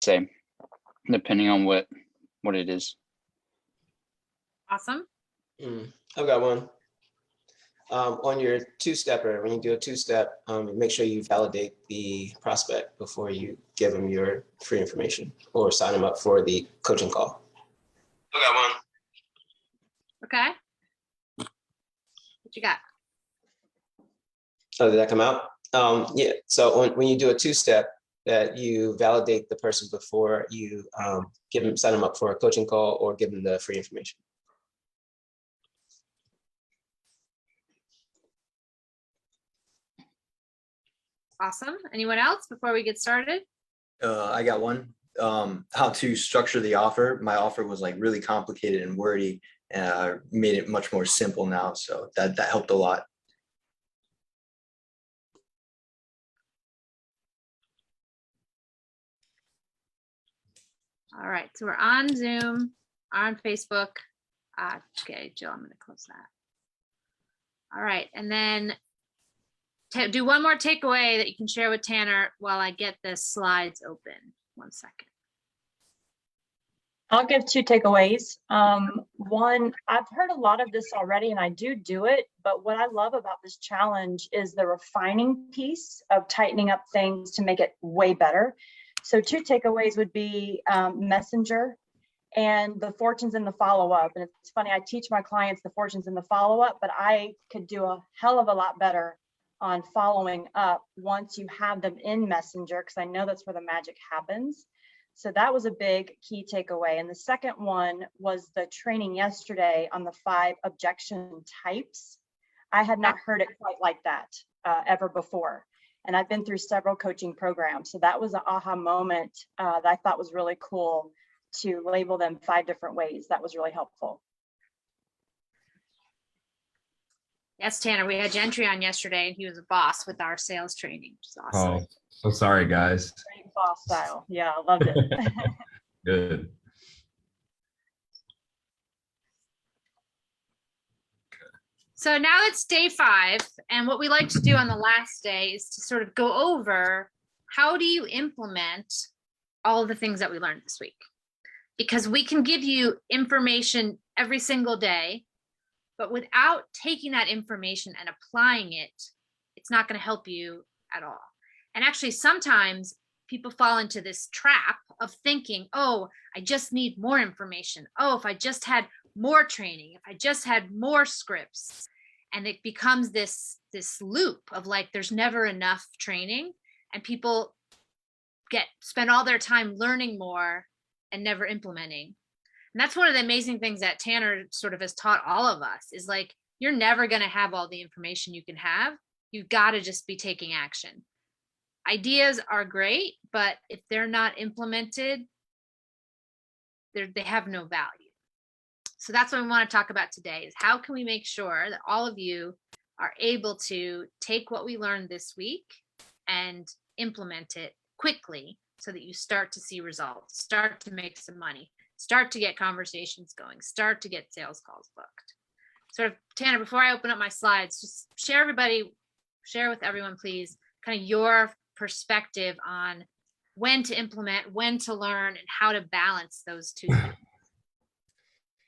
Same, depending on what it is. Awesome. I've got one. On your two-stepper, when you do a two-step, make sure you validate the prospect before you give them your free information or sign them up for the coaching call. I've got one. Okay. What you got? Oh, did that come out? Yeah. So when you do a two-step, that you validate the person before you sign them up for a coaching call or give them the free information. Awesome. Anyone else before we get started? I got one. How to structure the offer. My offer was like really complicated and wordy, and I made it much more simple now. So that helped a lot. All right. So we're on Zoom, on Facebook. Okay, Jill, I'm going to close that. All right. And then do one more takeaway that you can share with Tanner while I get the slides open. 1 second. I'll give two takeaways. One, I've heard a lot of this already and I do it, but what I love about this challenge is the refining piece of tightening up things to make it way better. So two takeaways would be Messenger and the fortunes in the follow-up. And it's funny, I teach my clients the fortunes in the follow-up, but I could do a hell of a lot better on following up once you have them in Messenger, because I know that's where the magic happens. So that was a big key takeaway. And the second one was the training yesterday on the 5 objection types. I had not heard it quite like that ever before. And I've been through several coaching programs. So that was an aha moment that I thought was really cool, to label them 5 different ways. That was really helpful. Yes, Tanner, we had Gentry on yesterday and he was a boss with our sales training, which is awesome. Oh, so sorry, guys. Great boss style. Yeah, I loved it. Good. So now it's day 5. And what we like to do on the last day is to sort of go over, how do you implement all of the things that we learned this week? Because we can give you information every single day, but without taking that information and applying it, it's not going to help you at all. And actually, sometimes people fall into this trap of thinking, oh, I just need more information. Oh, if I just had more training, if I just had more scripts. And it becomes this loop of like, there's never enough training, and people spend all their time learning more and never implementing. And that's one of the amazing things that Tanner sort of has taught all of us, is like, you're never going to have all the information you can have. You've got to just be taking action. Ideas are great, but if they're not implemented, they have no value. So that's what we want to talk about today, is how can we make sure that all of you are able to take what we learned this week and implement it quickly so that you start to see results, start to make some money, start to get conversations going, start to get sales calls booked. Sort of, Tanner, before I open up my slides, just share with everyone, please, kind of your perspective on when to implement, when to learn, and how to balance those two things.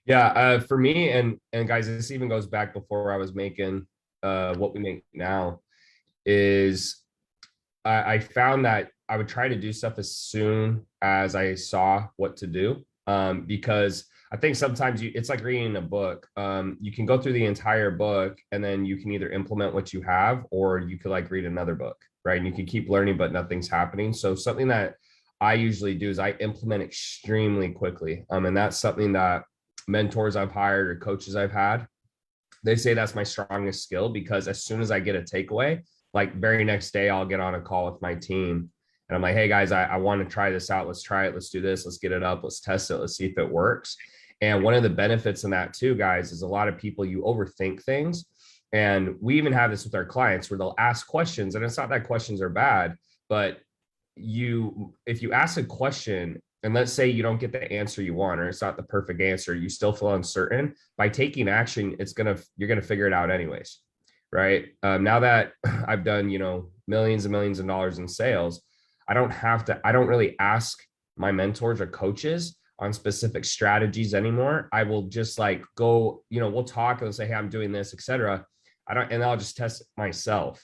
Yeah, for me, and guys, this even goes back before I was making what we make now, is I found that I would try to do stuff as soon as I saw what to do, because I think sometimes it's like reading a book. You can go through the entire book and then you can either implement what you have, or you could like read another book, right? And you can keep learning, but nothing's happening. So something that I usually do is I implement extremely quickly. And that's something that mentors I've hired or coaches I've had, they say that's my strongest skill, because as soon as I get a takeaway, like very next day, I'll get on a call with my team and I'm like, hey guys, I want to try this out. Let's try it. Let's do this. Let's get it up. Let's test it. Let's see if it works. And one of the benefits in that too, guys, is a lot of people, you overthink things. And we even have this with our clients where they'll ask questions, and it's not that questions are bad, but if you ask a question and let's say you don't get the answer you want, or it's not the perfect answer, you still feel uncertain, by taking action, you're going to figure it out anyways. Right. Now that I've done, millions and millions of dollars in sales, I don't really ask my mentors or coaches on specific strategies anymore. I will just like go, we'll talk and say, hey, I'm doing this, etc. And I'll just test it myself,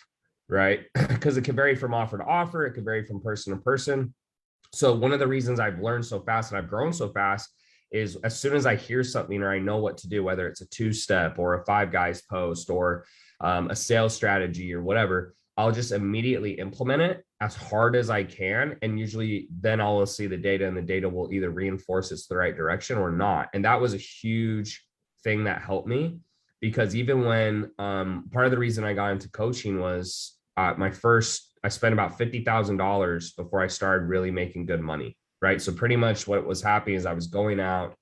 right? Because it can vary from offer to offer. It can vary from person to person. So one of the reasons I've learned so fast and I've grown so fast is as soon as I hear something or I know what to do, whether it's a 2-step or a 5 guys post or a sales strategy or whatever, I'll just immediately implement it as hard as I can. And usually then I'll see the data, and the data will either reinforce it's the right direction or not. And that was a huge thing that helped me, because even when part of the reason I got into coaching was I spent about $50,000 before I started really making good money, right? So pretty much what was happening is I was going out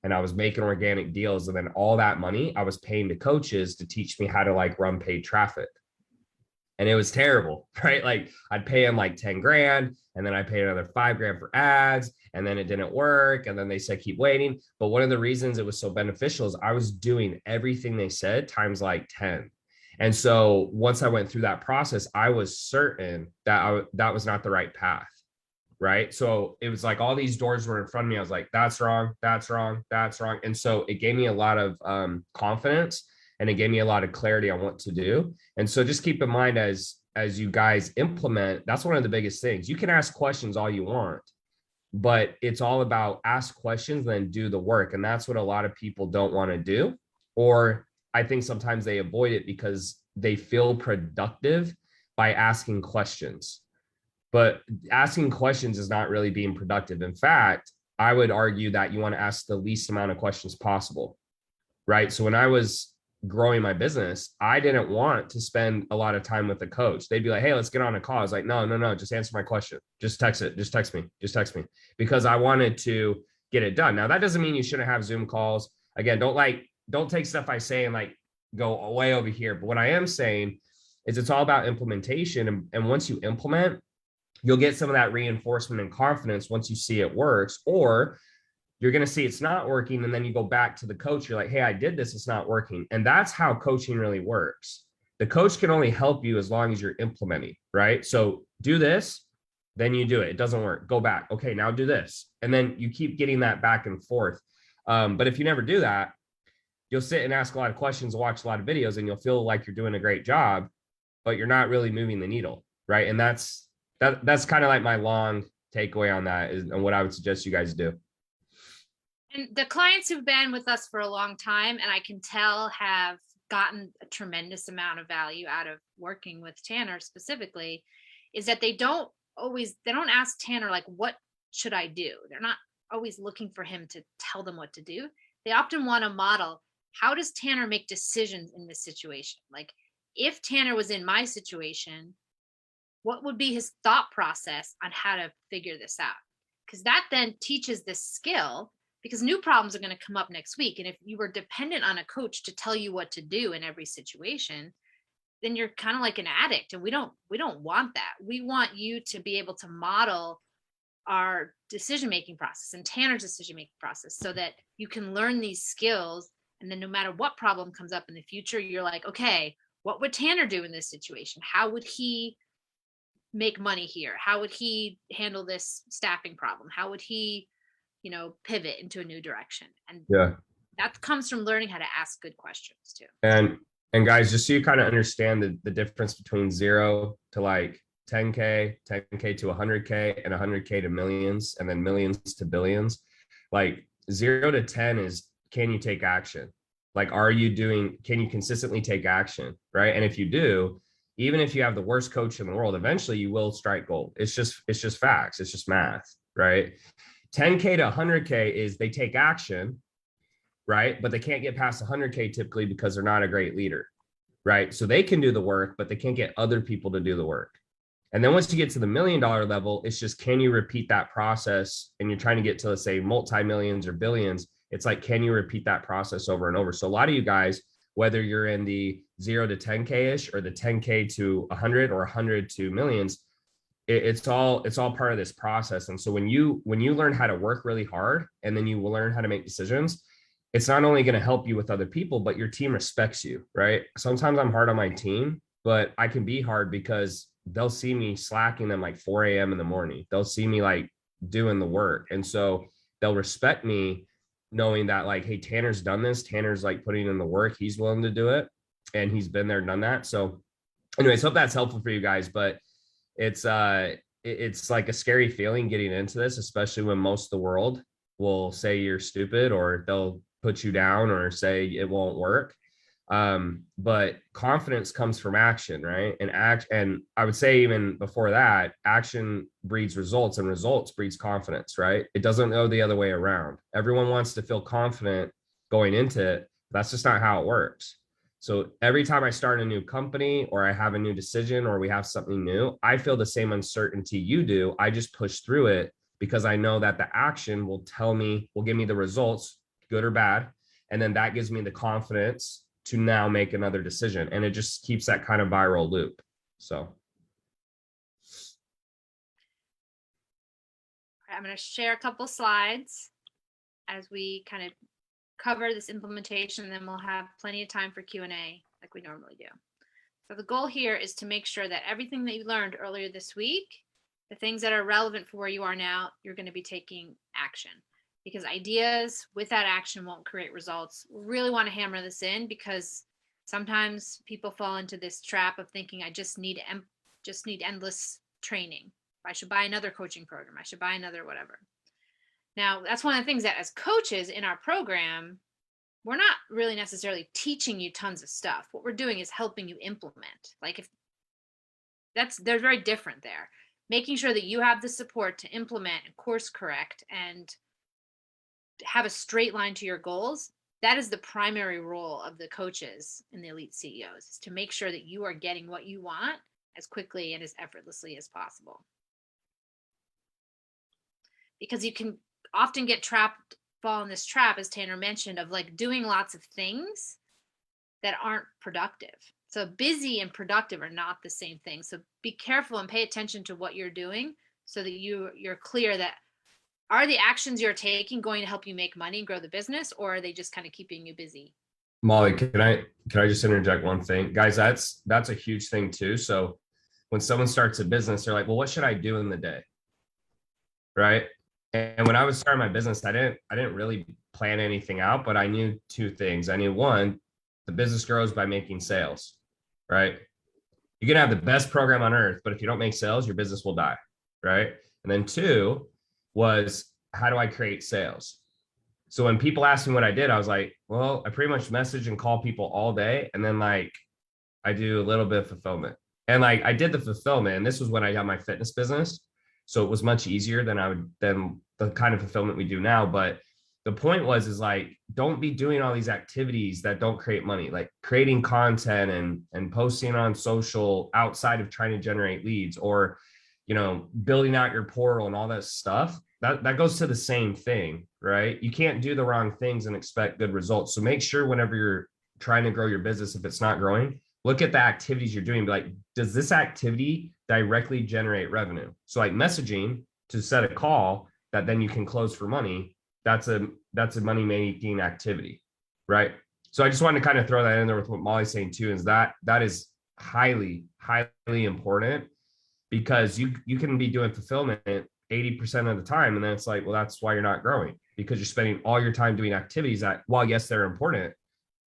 and I was making organic deals, and then all that money I was paying to coaches to teach me how to like run paid traffic. And it was terrible, right? Like I'd pay them like 10 grand, and then I paid another 5 grand for ads, and then it didn't work. And then they said, keep waiting. But one of the reasons it was so beneficial is I was doing everything they said times like 10. And so once I went through that process, I was certain that that was not the right path, right? So it was like all these doors were in front of me. I was like, that's wrong, that's wrong, that's wrong. And so it gave me a lot of confidence, and it gave me a lot of clarity on what to do. And so just keep in mind as you guys implement, that's one of the biggest things. You can ask questions all you want, but it's all about ask questions, then do the work. And that's what a lot of people don't want to do. Or I think sometimes they avoid it because they feel productive by asking questions. But asking questions is not really being productive. In fact, I would argue that you want to ask the least amount of questions possible, right? So when I was growing my business, I didn't want to spend a lot of time with the coach. They'd be like, hey, let's get on a call. I was like, no, just answer my question. Just text it. Just text me. Because I wanted to get it done. Now, that doesn't mean you shouldn't have Zoom calls. Again, don't take stuff I say and like go way over here. But what I am saying is it's all about implementation. And once you implement, you'll get some of that reinforcement and confidence once you see it works, or you're going to see it's not working. And then you go back to the coach. You're like, hey, I did this. It's not working. And that's how coaching really works. The coach can only help you as long as you're implementing, right? So do this, then you do it. It doesn't work. Go back. Okay, now do this. And then you keep getting that back and forth. But if you never do that, you'll sit and ask a lot of questions, watch a lot of videos, and you'll feel like you're doing a great job, but you're not really moving the needle, right? And that's kind of like my long takeaway on that is, and what I would suggest you guys do. And the clients who've been with us for a long time, and I can tell have gotten a tremendous amount of value out of working with Tanner specifically, is that they don't ask Tanner, like, what should I do? They're not always looking for him to tell them what to do. They often want to model, how does Tanner make decisions in this situation? Like, if Tanner was in my situation, what would be his thought process on how to figure this out? Because that then teaches this skill, because new problems are going to come up next week. And if you were dependent on a coach to tell you what to do in every situation, then you're kind of like an addict. And we don't want that. We want you to be able to model our decision-making process and Tanner's decision-making process so that you can learn these skills. And then no matter what problem comes up in the future, you're like, okay, what would Tanner do in this situation? How would he make money here? How would he handle this staffing problem? How would he, pivot into a new direction? And that comes from learning how to ask good questions too. And guys, just so you kind of understand the difference between 0 to like 10K to 100K, and 100K to millions, and then millions to billions. Like 0 to 10 is, can you take action? Like, can you consistently take action? Right. And if you do, even if you have the worst coach in the world, eventually you will strike gold. It's just facts. It's just math. Right. 10K to 100K is they take action, right? But they can't get past 100K typically because they're not a great leader, right? So they can do the work, but they can't get other people to do the work. And then once you get to the $1 million level, it's just, can you repeat that process? And you're trying to get to, let's say, multi-millions or billions. It's like, can you repeat that process over and over? So a lot of you guys, whether you're in the 0 to 10K-ish or the 10K to 100 or 100 to millions, it's all part of this process. And so when you learn how to work really hard, and then you will learn how to make decisions, it's not only going to help you with other people, but your team respects you, right? Sometimes I'm hard on my team, but I can be hard because they'll see me slacking them like 4 a.m. in the morning. They'll see me like doing the work. And so they'll respect me knowing that like, hey, Tanner's done this. Tanner's like putting in the work. He's willing to do it. And he's been there, done that. So anyways, hope that's helpful for you guys. But it's like a scary feeling getting into this, especially when most of the world will say you're stupid, or they'll put you down, or say it won't work. But confidence comes from action, right? And I would say even before that, action breeds results, and results breeds confidence, right? It doesn't go the other way around. Everyone wants to feel confident going into it. That's just not how it works. So every time I start a new company, or I have a new decision, or we have something new, I feel the same uncertainty you do. I just push through it because I know that the action will give me the results, good or bad. And then that gives me the confidence to now make another decision. And it just keeps that kind of viral loop. So. I'm going to share a couple slides as we kind of cover this implementation, and then we'll have plenty of time for Q&A like we normally do. So the goal here is to make sure that everything that you learned earlier this week, the things that are relevant for where you are now, you're going to be taking action, because ideas without action won't create results. We really want to hammer this in, because sometimes people fall into this trap of thinking, I just need endless training. I should buy another coaching program. I should buy another whatever. Now, that's one of the things that as coaches in our program, we're not really necessarily teaching you tons of stuff. What we're doing is helping you implement. Like they're very different there. Making sure that you have the support to implement and course correct and have a straight line to your goals. That is the primary role of the coaches and the elite CEOs, is to make sure that you are getting what you want as quickly and as effortlessly as possible. Because you can often fall in this trap, as Tanner mentioned, of like doing lots of things that aren't productive. So busy and productive are not the same thing. So be careful and pay attention to what you're doing, so that you're clear that, are the actions you're taking going to help you make money and grow the business, or are they just kind of keeping you busy? Molly, can I just interject one thing? Guys, that's a huge thing too. So when someone starts a business, they're like, well, what should I do in the day? Right? And when I was starting my business, I didn't really plan anything out, but I knew two things. I knew, one, the business grows by making sales, right? You can have the best program on earth, but if you don't make sales, your business will die, right? And then two was, how do I create sales? So when people asked me what I did, I was like, well, I pretty much message and call people all day. And then like, I do a little bit of fulfillment. And like, I did the fulfillment, and this was when I got my fitness business. So it was much easier than the kind of fulfillment we do now. But the point is like, don't be doing all these activities that don't create money, like creating content and posting on social outside of trying to generate leads, or, building out your portal and all that stuff. That goes to the same thing, right? You can't do the wrong things and expect good results. So make sure whenever you're trying to grow your business, if it's not growing, look at the activities you're doing. Be like, does this activity directly generate revenue? So like messaging to set a call that then you can close for money, that's a money making activity, right? So I just wanted to kind of throw that in there with what Molly's saying too, is that is highly, highly important, because you can be doing fulfillment 80% of the time. And then it's like, well, that's why you're not growing, because you're spending all your time doing activities that, while yes, they're important,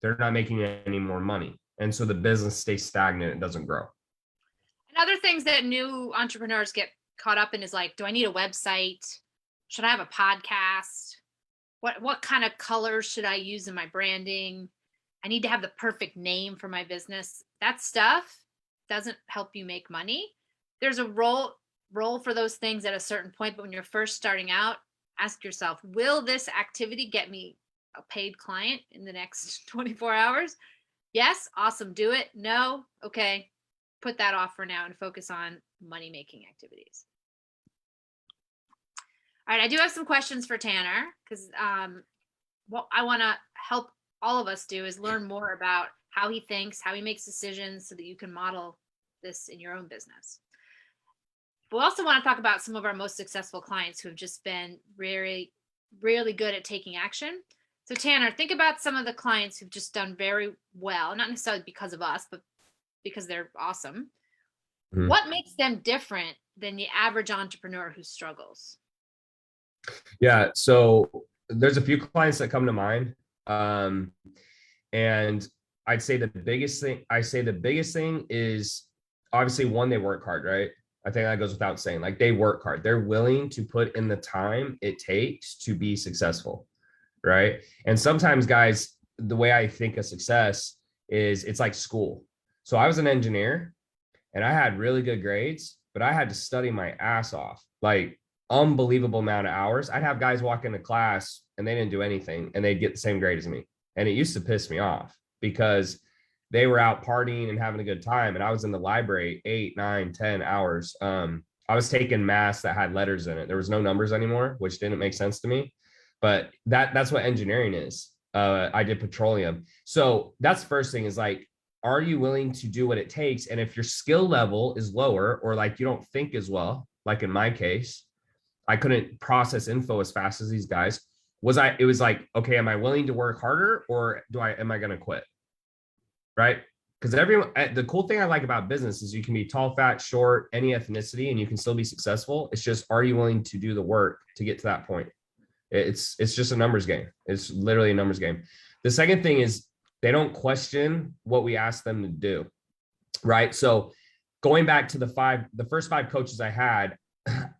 they're not making any more money. And so the business stays stagnant. It doesn't grow. And other things that new entrepreneurs get caught up in is like, do I need a website? Should I have a podcast? What kind of colors should I use in my branding? I need to have the perfect name for my business. That stuff doesn't help you make money. There's a role for those things at a certain point, but when you're first starting out, ask yourself, will this activity get me a paid client in the next 24 hours? Yes, awesome, do it. No, okay, put that off for now and focus on money-making activities. All right, I do have some questions for Tanner, because what I want to help all of us do is learn more about how he thinks, how he makes decisions, so that you can model this in your own business. But we also want to talk about some of our most successful clients who have just been really, really good at taking action. So Tanner, think about some of the clients who've just done very well, not necessarily because of us, but because they're awesome. Mm-hmm. What makes them different than the average entrepreneur who struggles? Yeah, so there's a few clients that come to mind. And I'd say the biggest thing is obviously one, they work hard, right? I think that goes without saying. Like they work hard. They're willing to put in the time it takes to be successful, right? And sometimes guys, the way I think of success is it's like school. So I was an engineer and I had really good grades, but I had to study my ass off, like unbelievable amount of hours. I'd have guys walk into class and they didn't do anything and they'd get the same grade as me. And it used to piss me off because they were out partying and having a good time. And I was in the library 8, 9, 10 hours. I was taking math that had letters in it. There was no numbers anymore, which didn't make sense to me. But that's what engineering is. I did petroleum. So that's the first thing is like, are you willing to do what it takes? And if your skill level is lower or like you don't think as well, like in my case, I couldn't process info as fast as these guys. It was like, okay, am I willing to work harder or am I going to quit? Right? Because the cool thing I like about business is you can be tall, fat, short, any ethnicity, and you can still be successful. It's just, are you willing to do the work to get to that point? It's just a numbers game. It's literally a numbers game. The second thing is they don't question what we ask them to do. Right? So going back to the first 5 coaches I had,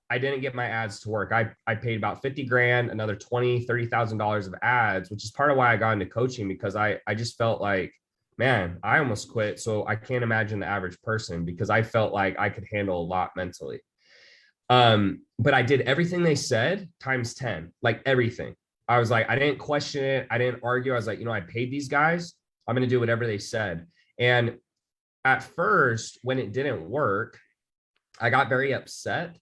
I didn't get my ads to work. I paid about 50 grand, another $20,000-$30,000 of ads, which is part of why I got into coaching, because I just felt like, man, I almost quit. So I can't imagine the average person, because I felt like I could handle a lot mentally. But I did everything they said times 10, like everything. I was like, I didn't question it. I didn't argue. I was like, I paid these guys. I'm going to do whatever they said. And at first, when it didn't work, I got very upset.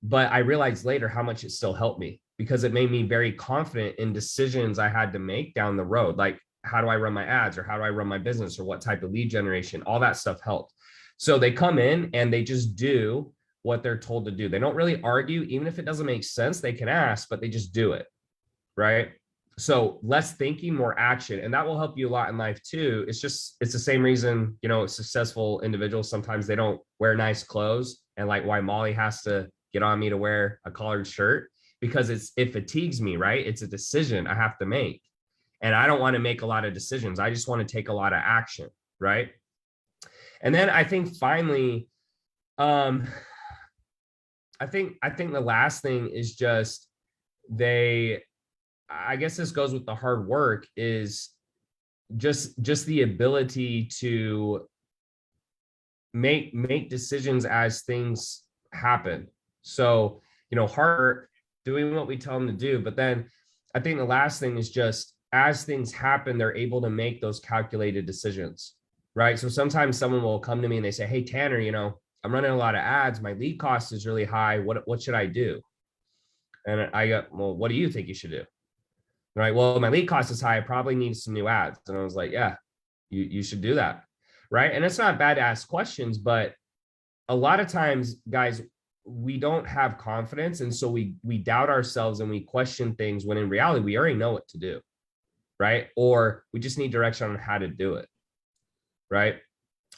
But I realized later how much it still helped me, because it made me very confident in decisions I had to make down the road. Like, how do I run my ads, or how do I run my business, or what type of lead generation? All that stuff helped. So they come in and they just do what they're told to do. They don't really argue. Even if it doesn't make sense, they can ask, but they just do it. Right? So less thinking, more action. And that will help you a lot in life too. It's the same reason, successful individuals, sometimes they don't wear nice clothes, and like why Molly has to get on me to wear a collared shirt, because it fatigues me, right? It's a decision I have to make. And I don't want to make a lot of decisions. I just want to take a lot of action, right? And then I think finally, I think the last thing is just I guess this goes with the hard work, is just the ability to make decisions as things happen. So, hard work, doing what we tell them to do. But then I think the last thing is just, as things happen, they're able to make those calculated decisions, right? So sometimes someone will come to me and they say, hey, Tanner, I'm running a lot of ads. My lead cost is really high. What should I do? And I go, well, what do you think you should do? Right? Well, my lead cost is high. I probably need some new ads. And I was like, yeah, you should do that. Right? And it's not bad to ask questions, but a lot of times, guys, we don't have confidence. And so we doubt ourselves and we question things, when in reality, we already know what to do. Right? Or we just need direction on how to do it. Right?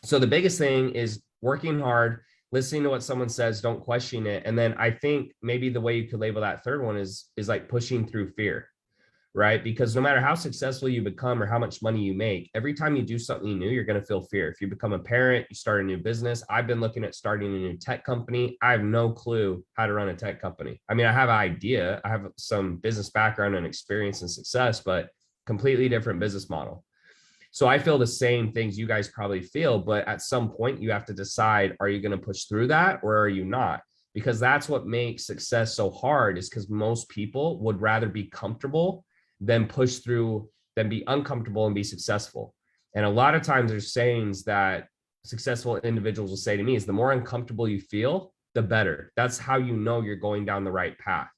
So the biggest thing is working hard, listening to what someone says, don't question it. And then I think maybe the way you could label that third one is like pushing through fear. Right? Because no matter how successful you become or how much money you make, every time you do something new, you're going to feel fear. If you become a parent, you start a new business. I've been looking at starting a new tech company. I have no clue how to run a tech company. I mean, I have an idea. I have some business background and experience and success, but completely different business model. So I feel the same things you guys probably feel, but at some point you have to decide, are you going to push through that or are you not? Because that's what makes success so hard, is because most people would rather be comfortable than push through, than be uncomfortable and be successful. And a lot of times there's sayings that successful individuals will say to me is, the more uncomfortable you feel, the better. That's how you know you're going down the right path.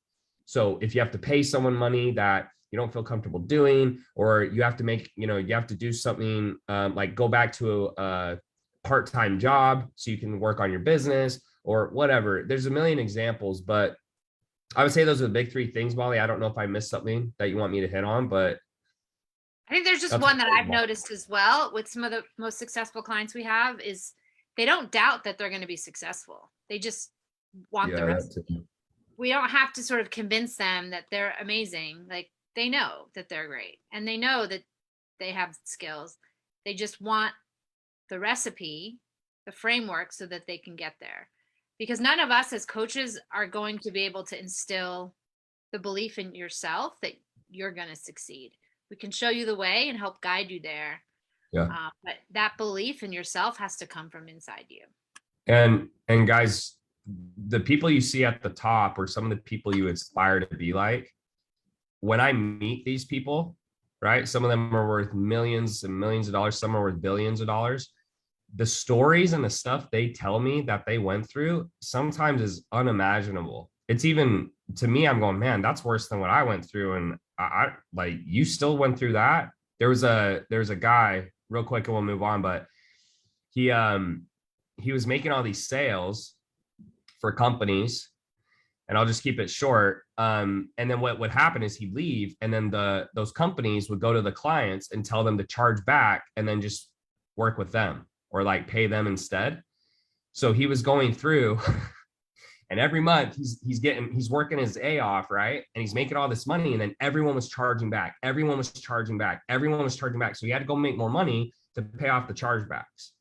So if you have to pay someone money that you don't feel comfortable doing, or you have to make, you have to do something like go back to a part-time job so you can work on your business or whatever. There's a million examples, but I would say those are the big 3 things, Molly. I don't know if I missed something that you want me to hit on, but I think there's just one that I've noticed as well with some of the most successful clients we have, is they don't doubt that they're going to be successful. They just want the rest. we don't have to sort of convince them that they're amazing. Like they know that they're great and they know that they have skills. They just want the recipe, the framework so that they can get there. Because none of us as coaches are going to be able to instill the belief in yourself that you're going to succeed. We can show you the way and help guide you there. Yeah. But that belief in yourself has to come from inside you. And guys, the people you see at the top or some of the people you aspire to be like, when I meet these people, right? Some of them are worth millions and millions of dollars. Some are worth billions of dollars. The stories and the stuff they tell me that they went through sometimes is unimaginable. It's even, to me, I'm going, man, that's worse than what I went through. And I like, you still went through that. There's a guy, real quick and we'll move on, but he was making all these sales for companies, and I'll just keep it short. And then what would happen is he'd leave, and then those companies would go to the clients and tell them to charge back and then just work with them or like pay them instead. So he was going through and every month he's working his A off, right? And he's making all this money, and then everyone was charging back. Everyone was charging back. Everyone was charging back. So he had to go make more money to pay off the chargebacks,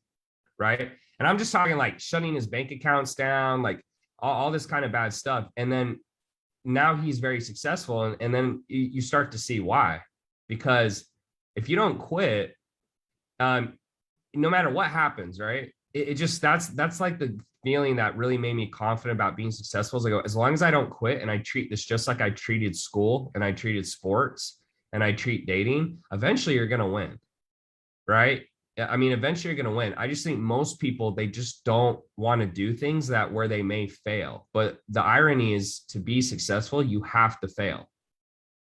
right? And I'm just talking like shutting his bank accounts down, like all this kind of bad stuff. And then now he's very successful. And then you start to see why. Because if you don't quit, no matter what happens, right? It just, that's like the feeling that really made me confident about being successful. Is I go, as long as I don't quit and I treat this just like I treated school and I treated sports and I treat dating, eventually you're going to win, right? I mean, eventually you're going to win. I just think most people, they just don't want to do things that where they may fail. But the irony is, to be successful, you have to fail,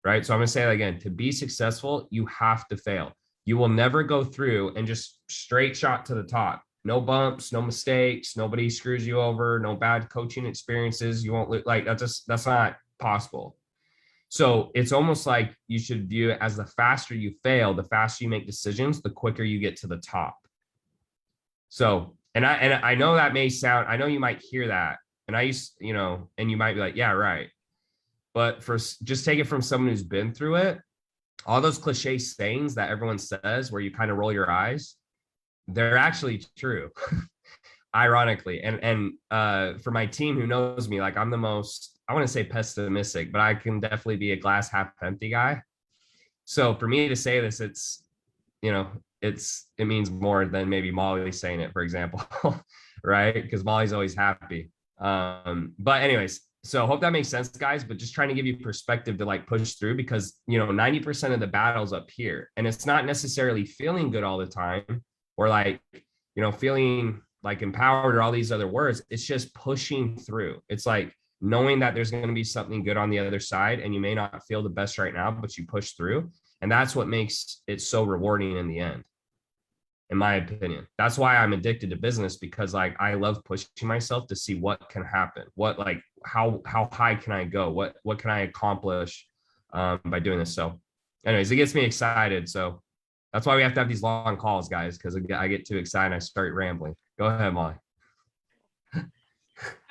right? So I'm going to say that again. To be successful, you have to fail. You will never go through and just straight shot to the top. No bumps, no mistakes, nobody screws you over, no bad coaching experiences. You won't like that's not possible. So it's almost like you should view it as the faster you fail, the faster you make decisions, the quicker you get to the top. So, and I know that may sound, I know you might hear that, and I used, and you might be like, yeah, right. But just take it from someone who's been through it. All those cliche sayings that everyone says where you kind of roll your eyes, they're actually true. Ironically. And for my team who knows me, like I'm the most, I want to say pessimistic, but I can definitely be a glass half empty guy. So for me to say this, it's, it means more than maybe Molly saying it, for example, right? Because Molly's always happy. But anyways, so hope that makes sense, guys, but just trying to give you perspective to like push through, because, 90% of the battle's up here, and it's not necessarily feeling good all the time or like, feeling like empowered or all these other words. It's just pushing through. It's like knowing that there's going to be something good on the other side, and you may not feel the best right now, but you push through. And that's what makes it so rewarding in the end, in my opinion. That's why I'm addicted to business, because like I love pushing myself to see what can happen, what like how high can I go, what can I accomplish by doing this. So anyways, it gets me excited. So that's why we have to have these long calls, guys, because I get too excited and I start rambling. Go ahead, Molly. All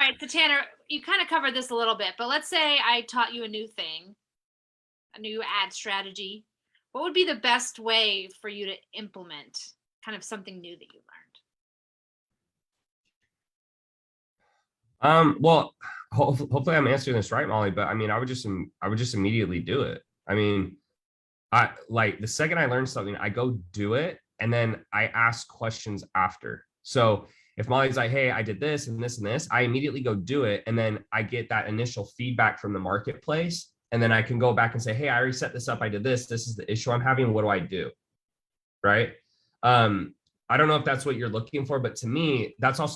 right, so Tanner, you kind of covered this a little bit, but let's say I taught you a new thing, a new ad strategy. What would be the best way for you to implement kind of something new that you learned? Well, hopefully I'm answering this right, Molly, but I mean, I would just immediately do it. I mean, I like the second I learn something, I go do it, and then I ask questions after. So if Molly's like, hey, I did this and this and this, I immediately go do it. And then I get that initial feedback from the marketplace. And then I can go back and say, hey, I already set this up. I did this. This is the issue I'm having. What do I do? Right. I don't know if that's what you're looking for, but to me, that's all.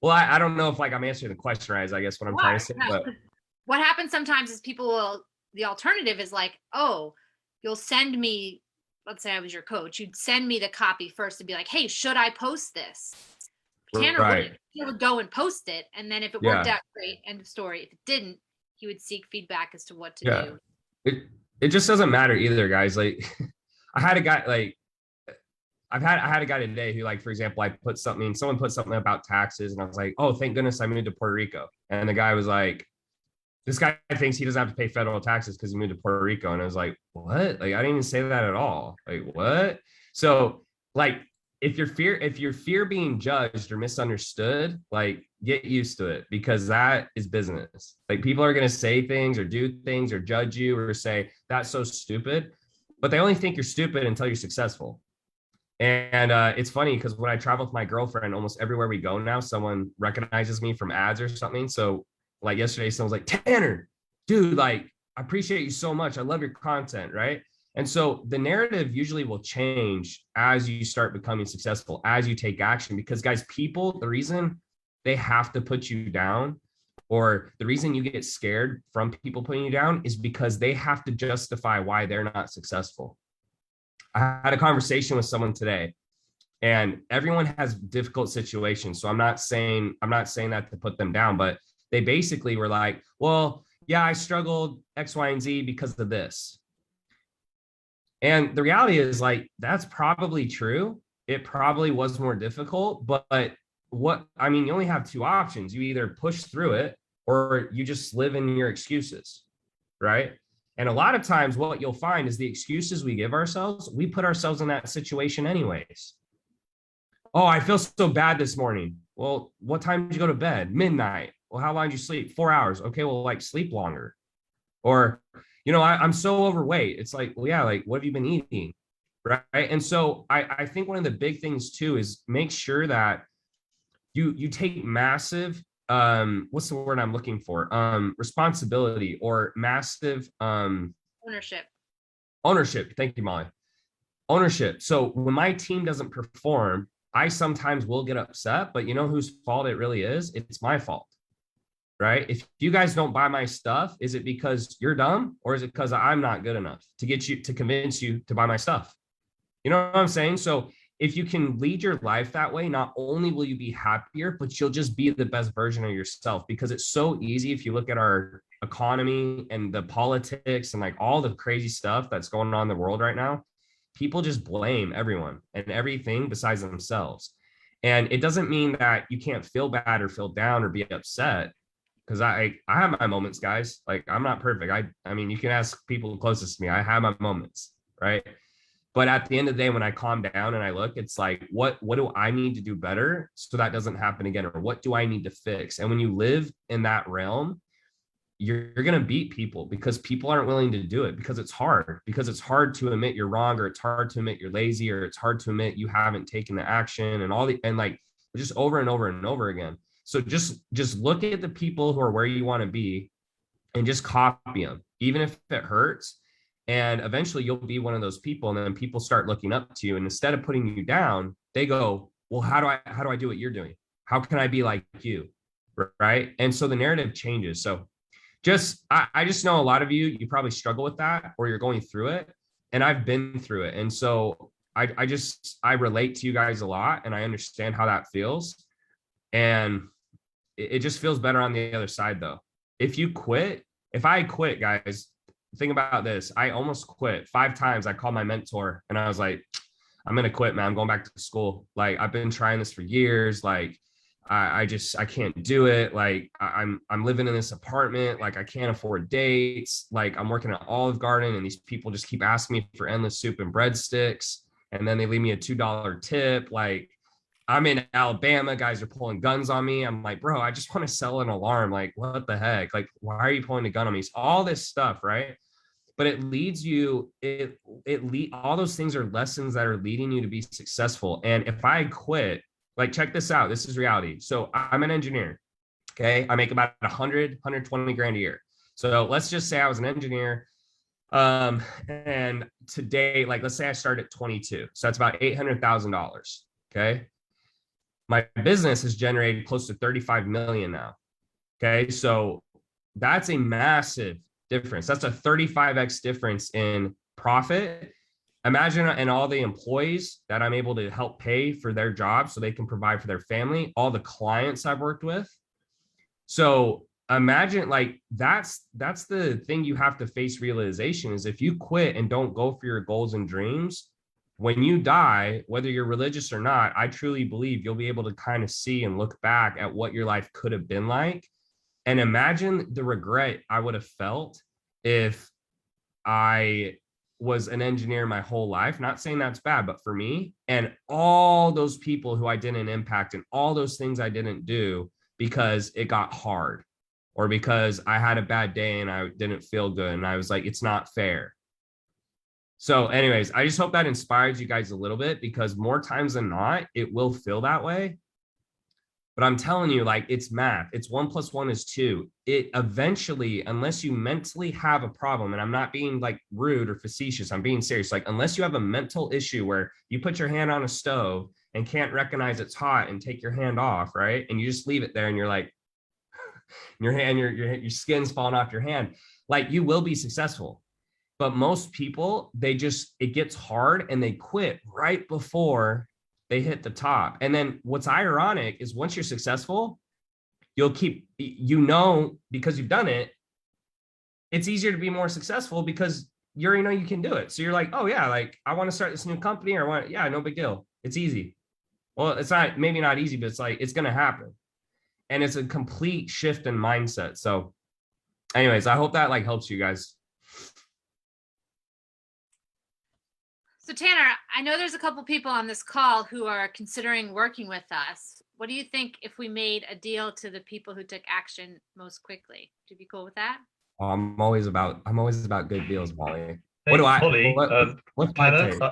Well, I don't know if like I'm answering the question right, is I guess what I'm trying to say. No. But What happens sometimes is the alternative is like, oh, you'll send me, let's say I was your coach, you'd send me the copy first to be like, hey, should I post this? Tanner right. would go and post it. And then if it worked out, great, end of story. If it didn't, he would seek feedback as to what to do. It just doesn't matter either, guys. Like I had a guy like, I had a guy today who, like, for example, someone put something about taxes, and I was like, oh, thank goodness I moved to Puerto Rico. And the guy was like, this guy thinks he doesn't have to pay federal taxes because he moved to Puerto Rico. And I was like, what? Like, I didn't even say that at all. Like, what? So like, if you're fear being judged or misunderstood, like get used to it, because that is business. Like people are going to say things or do things or judge you or say that's so stupid, but they only think you're stupid until you're successful. And it's funny because when I travel with my girlfriend, almost everywhere we go now, someone recognizes me from ads or something. So like yesterday, someone was like, Tanner, dude, like I appreciate you so much. I love your content, right? And so the narrative usually will change as you start becoming successful, as you take action, because guys, people, the reason they have to put you down, or the reason you get scared from people putting you down, is because they have to justify why they're not successful. I had a conversation with someone today, and everyone has difficult situations. So I'm not saying that to put them down, but they basically were like, well, yeah, I struggled X, Y, and Z because of this. And the reality is, like, that's probably true. It probably was more difficult, but you only have two options. You either push through it or you just live in your excuses, right? And a lot of times what you'll find is the excuses we give ourselves, we put ourselves in that situation anyways. Oh, I feel so bad this morning. Well, what time did you go to bed? Midnight. Well, how long did you sleep? 4 hours. Okay, well, like sleep longer. Or, I'm so overweight. It's like, well, yeah, like what have you been eating? Right. And so I think one of the big things too is make sure that you take massive, what's the word I'm looking for? Responsibility or massive Ownership. Ownership. Thank you, Molly. Ownership. So when my team doesn't perform, I sometimes will get upset, but you know whose fault it really is? It's my fault. Right? If you guys don't buy my stuff, is it because you're dumb, or is it because I'm not good enough to convince you to buy my stuff? You know what I'm saying? So if you can lead your life that way, not only will you be happier, but you'll just be the best version of yourself, because it's so easy. If you look at our economy and the politics and like all the crazy stuff that's going on in the world right now, people just blame everyone and everything besides themselves. And it doesn't mean that you can't feel bad or feel down or be upset, because I have my moments, guys. Like I'm not perfect. I mean, you can ask people closest to me. I have my moments, right? But at the end of the day, when I calm down and I look, it's like, what do I need to do better so that doesn't happen again? Or what do I need to fix? And when you live in that realm, you're going to beat people, because people aren't willing to do it, because it's hard to admit you're wrong, or it's hard to admit you're lazy, or it's hard to admit you haven't taken the action and like just over and over and over again. So just look at the people who are where you want to be and just copy them, even if it hurts. And eventually you'll be one of those people. And then people start looking up to you. And instead of putting you down, they go, well, how do I do what you're doing? How can I be like you? Right. And so the narrative changes. So I just know a lot of you probably struggle with that, or you're going through it. And I've been through it. And so I relate to you guys a lot, and I understand how that feels. And it just feels better on the other side, though. If I quit, guys, think about this. I almost quit 5 times. I called my mentor and I was like, I'm going to quit, man. I'm going back to school. Like, I've been trying this for years. Like, I can't do it. Like, I'm living in this apartment. Like, I can't afford dates. Like, I'm working at Olive Garden, and these people just keep asking me for endless soup and breadsticks. And then they leave me a $2 tip. Like, I'm in Alabama, guys are pulling guns on me. I'm like, bro, I just want to sell an alarm. Like, what the heck? Like, why are you pulling a gun on me? It's all this stuff, right? But it leads you, all those things are lessons that are leading you to be successful. And if I quit, like, check this out. This is reality. So I'm an engineer. Okay. I make about 120 grand a year. So let's just say I was an engineer. And today, like, let's say I started at 22. So that's about $800,000. Okay. My business has generated close to 35 million now. Okay. So that's a massive difference. That's a 35x difference in profit. Imagine, and all the employees that I'm able to help pay for their jobs so they can provide for their family, all the clients I've worked with. So imagine, like, that's the thing you have to face realization is, if you quit and don't go for your goals and dreams, when you die, whether you're religious or not, I truly believe you'll be able to kind of see and look back at what your life could have been like. And imagine the regret I would have felt if I was an engineer my whole life. Not saying that's bad, but for me and all those people who I didn't impact and all those things I didn't do because it got hard or because I had a bad day and I didn't feel good. And I was like, it's not fair. So anyways, I just hope that inspires you guys a little bit because more times than not, it will feel that way. But I'm telling you, like, it's math. It's 1 + 1 is 2. It eventually, unless you mentally have a problem, and I'm not being like rude or facetious, I'm being serious. Like, unless you have a mental issue where you put your hand on a stove and can't recognize it's hot and take your hand off, right? And you just leave it there and you're like, your hand, your skin's falling off your hand. Like, you will be successful. But most people, it gets hard and they quit right before they hit the top. And then what's ironic is once you're successful, you'll keep, because you've done it, it's easier to be more successful because you already know you can do it. So you're like, oh yeah, like I want to start this new company no big deal. It's easy. Well, it's not, maybe not easy, but it's like, it's going to happen. And it's a complete shift in mindset. So anyways, I hope that like helps you guys. So Tanner, I know there's a couple people on this call who are considering working with us. What do you think if we made a deal to the people who took action most quickly? Would you be cool with that? Oh, I'm always about good deals, Molly. Hey, What do I? Molly, What's my Tanner, take?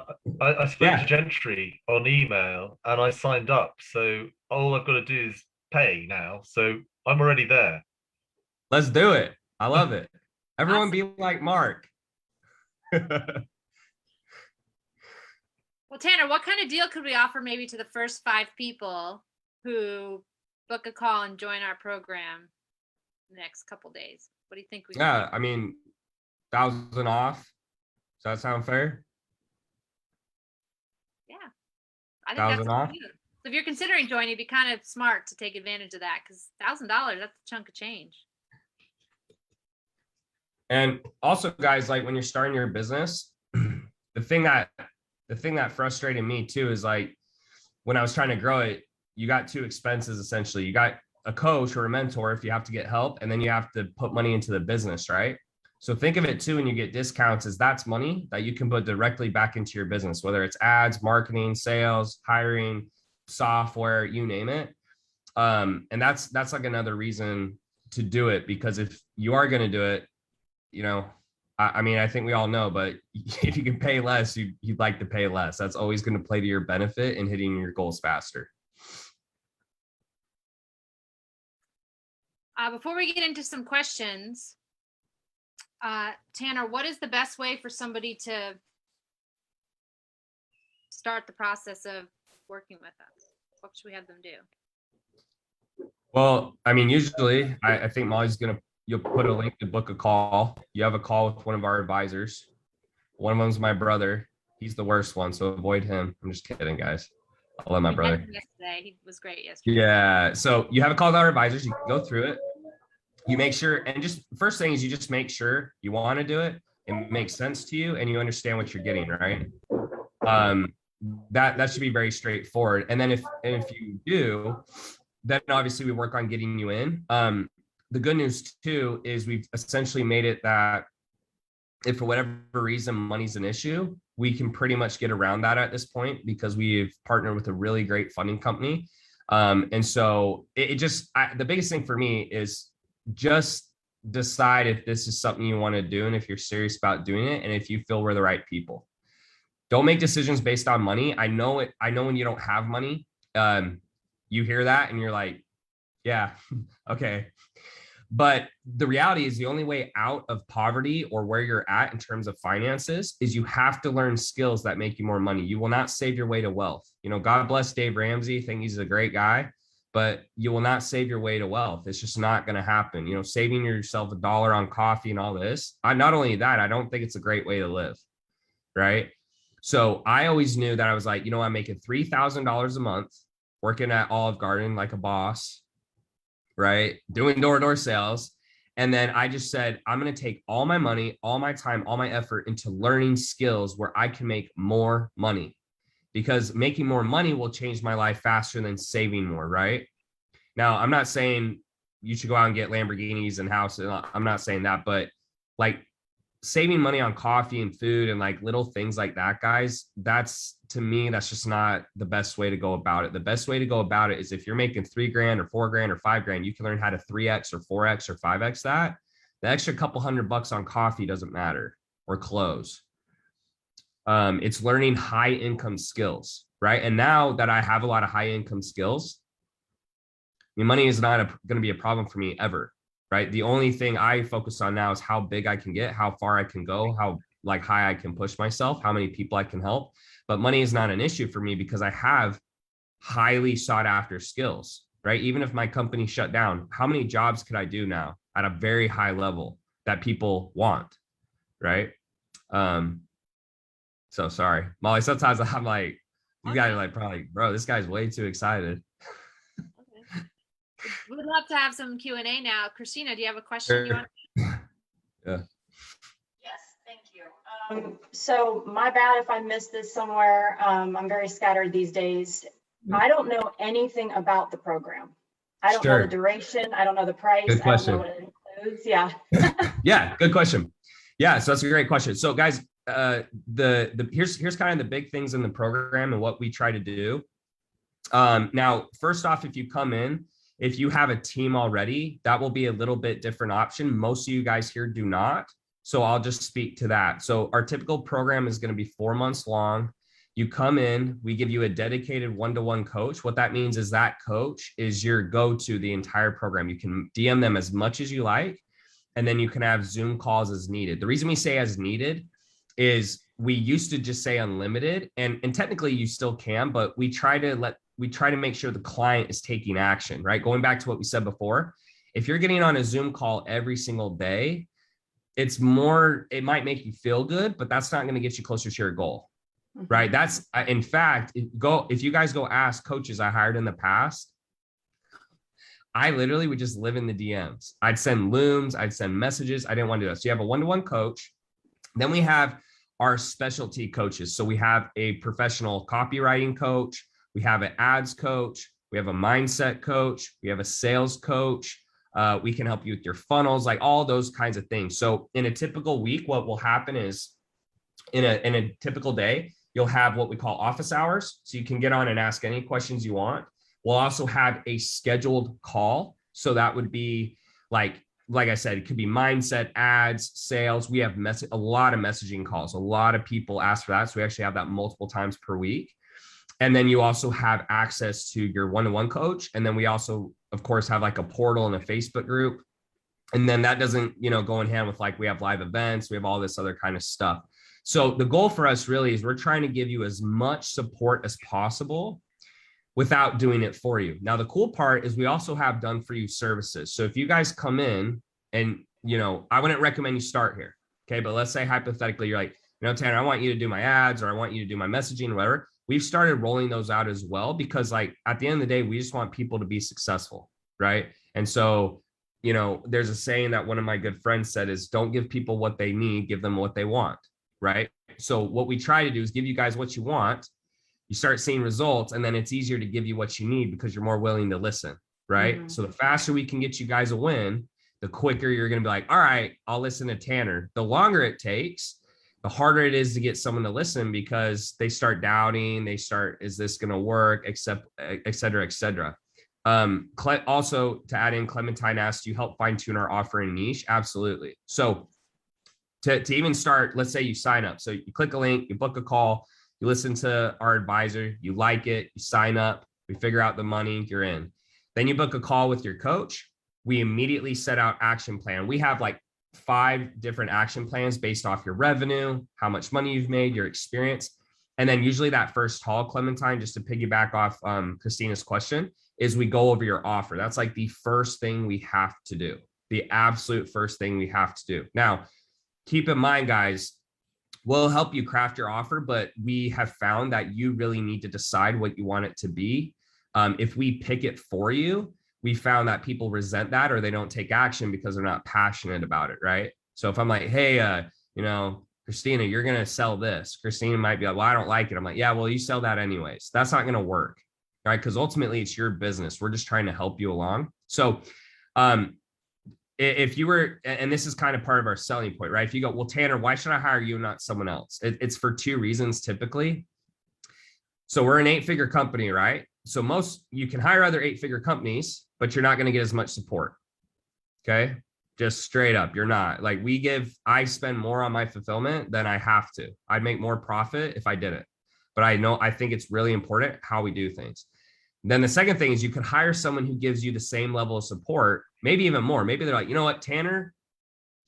I spoke Yeah. to Gentry on email and I signed up. So all I've got to do is pay now. So I'm already there. Let's do it. I love it. Everyone be like Mark. Well, Tanner, what kind of deal could we offer maybe to the first 5 people who book a call and join our program the next couple days? What do you think we Yeah, I mean, 1,000 off. Does that sound fair? I think that's 1,000 off? good. So if you're considering joining, it'd be kind of smart to take advantage of that because $1,000, that's a chunk of change. And also, guys, like when you're starting your business, the thing that frustrated me too is like when I was trying to grow it, you got 2 expenses essentially. You got a coach or a mentor if you have to get help, and then you have to put money into the business, right? So think of it too when you get discounts as that's money that you can put directly back into your business, whether it's ads, marketing, sales, hiring, software, you name it. And that's like another reason to do it, because if you are going to do it, I mean, I think we all know, but if you can pay less, you'd like to pay less. That's always going to play to your benefit in hitting your goals faster. Before we get into some questions, Tanner, what is the best way for somebody to start the process of working with us? What should we have them do? Well, I mean, usually I think Molly's you'll put a link to book a call. You have a call with one of our advisors. One of them's my brother. He's the worst one, so avoid him. I'm just kidding, guys. I love my We met brother. him yesterday. He was great yesterday. Yeah. So you have a call with our advisors. You can go through it. You make sure, and just first thing is you just make sure you want to do it. It makes sense to you, and you understand what you're getting, right? That should be very straightforward. And then if you do, then obviously we work on getting you in. The good news too is we've essentially made it that if for whatever reason money's an issue, we can pretty much get around that at this point because we've partnered with a really great funding company. And so the biggest thing for me is just decide if this is something you want to do and if you're serious about doing it and if you feel we're the right people. Don't make decisions based on money. I know when you don't have money, you hear that and you're like, yeah, okay. But the reality is the only way out of poverty or where you're at in terms of finances is you have to learn skills that make you more money. You will not save your way to wealth. God bless Dave Ramsey. I think he's a great guy, but you will not save your way to wealth. It's just not going to happen. Saving yourself $1 on coffee and all this. Not only that, I don't think it's a great way to live. Right. So I always knew that I was like, I'm making $3,000 a month working at Olive Garden like a boss, right? Doing door-to-door sales. And then I just said, I'm going to take all my money, all my time, all my effort into learning skills where I can make more money, because making more money will change my life faster than saving more, right? Now, I'm not saying you should go out and get Lamborghinis and houses. I'm not saying that, but like saving money on coffee and food and like little things like that, guys, that's, to me, that's just not the best way to go about it. The best way to go about it is if you're making $3,000 or $4,000 or $5,000, you can learn how to 3x or 4x or 5x that. The extra couple $100 on coffee doesn't matter, or clothes. It's learning high income skills, right? And now that I have a lot of high income skills, I mean, money is not going to be a problem for me ever, right? The only thing I focus on now is how big I can get, how far I can go, how like high I can push myself, how many people I can help. But money is not an issue for me because I have highly sought after skills, right? Even if my company shut down, how many jobs could I do now at a very high level that people want, right? So sorry, Molly, sometimes I'm like, you guys are like, probably, bro, this guy's way too excited. We'd love to have some Q&A now. Christina, do you have a question you want? Yeah. Yes, thank you. So my bad if I missed this somewhere. I'm very scattered these days. I don't know anything about the program. I don't know the duration. I don't know the price. Good question. I don't know what it includes. Yeah. Yeah, good question. Yeah, so that's a great question. So guys, here's kind of the big things in the program and what we try to do. Now, first off, if you come in, if you have a team already, that will be a little bit different option. Most of you guys here do not. So I'll just speak to that. So our typical program is going to be 4 months long. You come in, we give you a dedicated one-to-one coach. What that means is that coach is your go-to the entire program. You can DM them as much as you like, and then you can have Zoom calls as needed. The reason we say as needed is we used to just say unlimited, and technically you still can, but we try to make sure the client is taking action, right? Going back to what we said before, if you're getting on a Zoom call every single day, it might make you feel good, but that's not going to get you closer to your goal, right? That's, in fact, if you guys go ask coaches I hired in the past, I literally would just live in the DMs. I'd send looms, I'd send messages. I didn't want to do that. So you have a one-to-one coach. Then we have our specialty coaches. So we have a professional copywriting coach. We have an ads coach. We have a mindset coach. We have a sales coach. We can help you with your funnels, like all those kinds of things. So in a typical week, what will happen is in a typical day, you'll have what we call office hours. So you can get on and ask any questions you want. We'll also have a scheduled call. So that would be like I said, it could be mindset, ads, sales. We have a lot of messaging calls. A lot of people ask for that. So we actually have that multiple times per week. And then you also have access to your one-to-one coach. And then we also, of course, have like a portal and a Facebook group. And then that doesn't, go in hand with like, we have live events, we have all this other kind of stuff. So the goal for us really is we're trying to give you as much support as possible without doing it for you. Now, the cool part is we also have done for you services. So if you guys come in and, I wouldn't recommend you start here. Okay. But let's say hypothetically, you're like, Tanner, I want you to do my ads, or I want you to do my messaging, or whatever. We've started rolling those out as well, because like at the end of the day, we just want people to be successful. Right. And so, there's a saying that one of my good friends said is, don't give people what they need, give them what they want. Right. So what we try to do is give you guys what you want. You start seeing results, and then it's easier to give you what you need because you're more willing to listen. Right. Mm-hmm. So the faster we can get you guys a win, the quicker you're going to be like, all right, I'll listen to Tanner. The longer it takes, the harder it is to get someone to listen, because they start doubting, is this going to work, et cetera, et cetera. Also, to add in, Clementine asked, do you help fine tune our offering niche? Absolutely. So to even start, let's say you sign up. So you click a link, you book a call, you listen to our advisor, you like it, you sign up, we figure out the money, you're in. Then you book a call with your coach. We immediately set out action plan. We have like 5 different action plans based off your revenue, how much money you've made, your experience. And then usually that first call, Clementine, just to piggyback off Christina's question, is we go over your offer. That's like the first thing we have to do, the absolute first thing we have to do. Now, keep in mind, guys, we'll help you craft your offer, but we have found that you really need to decide what you want it to be. If we pick it for you, we found that people resent that, or they don't take action because they're not passionate about it, right? So if I'm like, hey, Christina, you're going to sell this. Christina might be like, well, I don't like it. I'm like, yeah, well, you sell that anyways. That's not going to work, right? Because ultimately it's your business. We're just trying to help you along. So If you were, and this is kind of part of our selling point, right? If you go, well, Tanner, why should I hire you and not someone else? It's for two reasons typically. So we're an 8-figure company, right? So you can hire other 8-figure companies, but you're not going to get as much support. Okay. Just straight up, you're not. Like I spend more on my fulfillment than I have to. I'd make more profit if I didn't. But I think it's really important how we do things. Then the second thing is you can hire someone who gives you the same level of support, maybe even more. Maybe they're like, you know what, Tanner,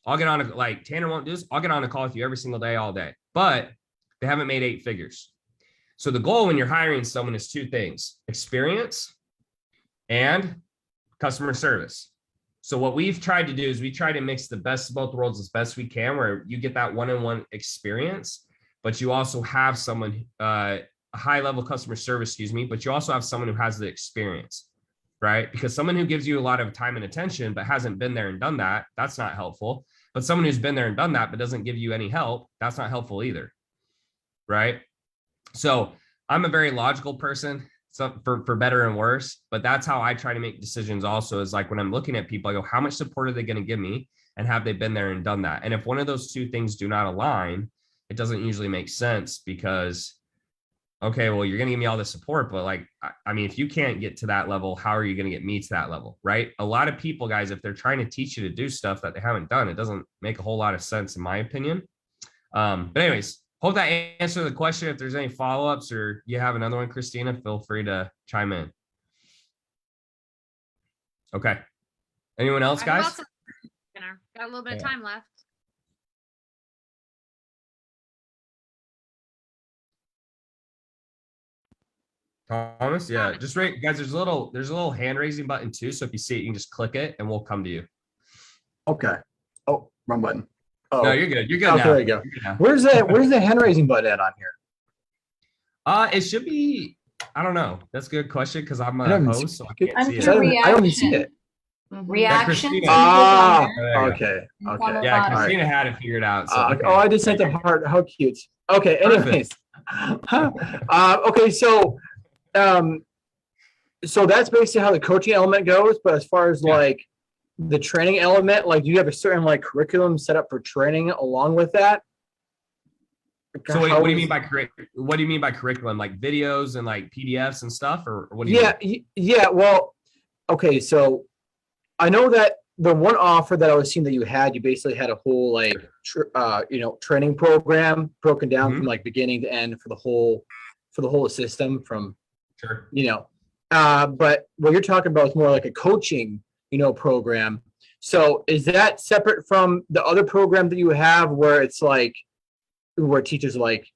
Tanner won't do this. I'll get on a call with you every single day, all day. But they haven't made 8 figures. So the goal when you're hiring someone is 2 things: experience and customer service. So what we've tried to do is we try to mix the best of both worlds as best we can, where you get that one-on-one experience, but you also have someone, a high level customer service, but you also have someone who has the experience, right? Because someone who gives you a lot of time and attention, but hasn't been there and done that, that's not helpful. But someone who's been there and done that, but doesn't give you any help, that's not helpful either, right? So I'm a very logical person, so for better and worse, but that's how I try to make decisions also, is like when I'm looking at people, I go, how much support are they going to give me? And have they been there and done that? And if one of those 2 things do not align, it doesn't usually make sense, because okay, well, you're going to give me all this support, but like, I mean, if you can't get to that level, how are you going to get me to that level? Right. A lot of people, guys, if they're trying to teach you to do stuff that they haven't done, it doesn't make a whole lot of sense, in my opinion. But anyways, hope that answered the question. If there's any follow-ups or you have another one, Christina, feel free to chime in. Okay. Anyone else, guys? Got a little bit of time left. Thomas, yeah, just right, guys. There's a little hand raising button too. So if you see it, you can just click it, and we'll come to you. Okay. Oh, wrong button. Oh, no, you're good. You're good. Okay, now. there you go. Where's the hand raising button at on here? It should be. I don't know. That's a good question, because I'm a host, so I can't see it. I don't see it. Reaction. Okay. Okay. Yeah, Christina had it figured out. So, okay. Oh, I just sent a heart. How cute. Okay. Anyways. Okay. So that's basically how the coaching element goes. But as far as like the training element, like, do you have a certain like curriculum set up for training along with that? So what do you mean by curriculum? Like videos and like PDFs and stuff, or what do you mean? Yeah. Well, okay. So I know that the one offer that I was seeing that you basically had a whole like, training program broken down from like beginning to end for the whole system from, sure. But what you're talking about is more like a coaching, program. So is that separate from the other program that you have where it's like, where teachers like,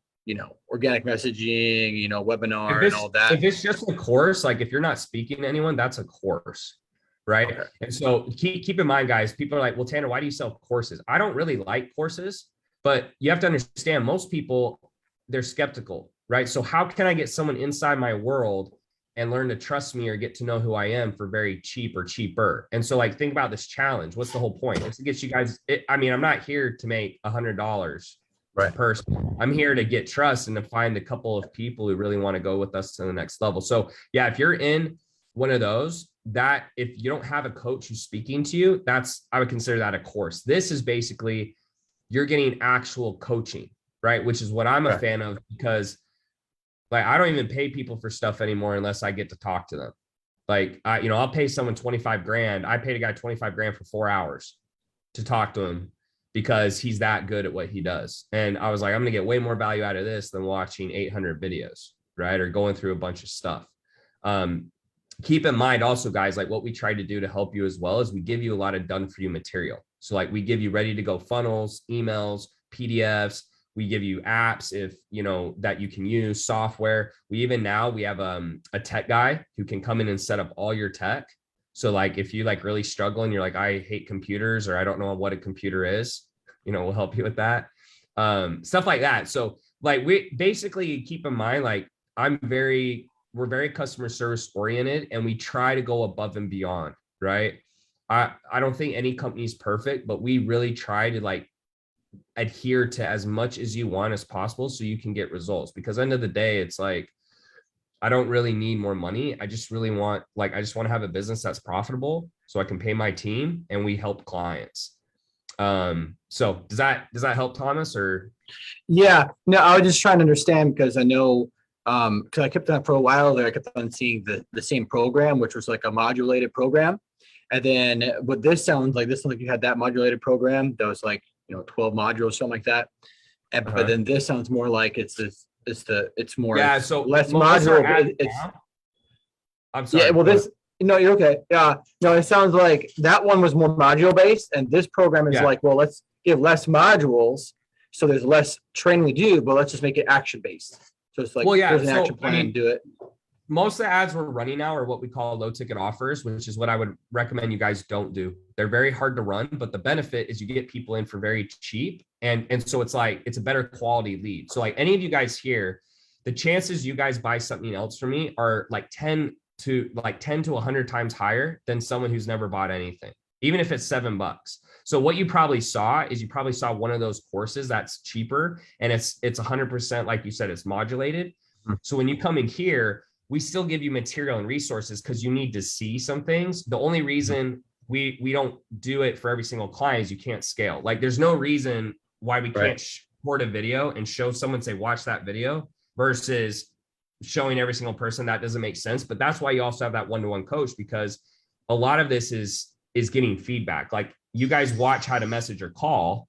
organic messaging, webinar and all that? If it's just a course, like if you're not speaking to anyone, that's a course. Right. Okay. And so keep in mind, guys, people are like, well, Tanner, why do you sell courses? I don't really like courses, but you have to understand, most people, they're skeptical, right? So how can I get someone inside my world and learn to trust me or get to know who I am for very cheap or cheaper? And so like, think about this challenge. What's the whole point? It's to get you guys, I'm not here to make $100 per person. I'm here to get trust and to find a couple of people who really want to go with us to the next level. So yeah, if you're in one of those, that if you don't have a coach who's speaking to you, I would consider that a course. This is basically, you're getting actual coaching, right? Which is what I'm a fan of, because like, I don't even pay people for stuff anymore unless I get to talk to them. Like, I'll pay someone 25 grand. I paid a guy 25 grand for 4 hours to talk to him because he's that good at what he does. And I was like, I'm going to get way more value out of this than watching 800 videos, right? Or going through a bunch of stuff. Keep in mind also, guys, like what we try to do to help you as well is we give you a lot of done for you material. So like we give you ready to go funnels, emails, PDFs. We give you apps if, that you can use, software. We have a tech guy who can come in and set up all your tech. So like, if you like really struggle and you're like, I hate computers, or I don't know what a computer is, we'll help you with that. Stuff like that. So like, we basically keep in mind, like we're very customer service oriented, and we try to go above and beyond, right? I don't think any company is perfect, but we really try to like adhere to as much as you want as possible so you can get results. Because end of the day, it's like, I don't really need more money. I just really want, like, I just want to have a business that's profitable so I can pay my team and we help clients. So does that help, Thomas? Or Yeah, no, I was just trying to understand because I know, because I kept on for a while there, I kept on seeing the same program, which was like a modulated program. And then what this sounds like you had that modulated program that was like, 12 modules, something like that. And Uh-huh. but then this sounds more like it's more yeah, so less most of our module. ads It's now- I'm sorry. yeah, well, go ahead. this, no, you're okay. Yeah, no, it sounds like that one was more module based, and this program is Yeah. like, well, let's give less modules, so there's less training to do, but let's just make it action based. So it's like, Well, yeah, here's an so, action I plan, mean, do it. most of the ads we're running now are what we call low ticket offers, which is what I would recommend you guys don't do. They're very hard to run, but the benefit is you get people in for very cheap. And so it's like, it's a better quality lead. So like any of you guys here, the chances you guys buy something else from me are like 10 to 100 times higher than someone who's never bought anything, even if it's $7. So what you probably saw is one of those courses that's cheaper and it's 100%, like you said, it's modulated. So when you come in here, we still give you material and resources because you need to see some things. The only reason we don't do it for every single client is you can't scale. Like there's no reason why we can't record a video and show someone, say, watch that video versus showing every single person. That doesn't make sense. But that's why you also have that one-to-one coach, because a lot of this is getting feedback. Like you guys watch how to message or call,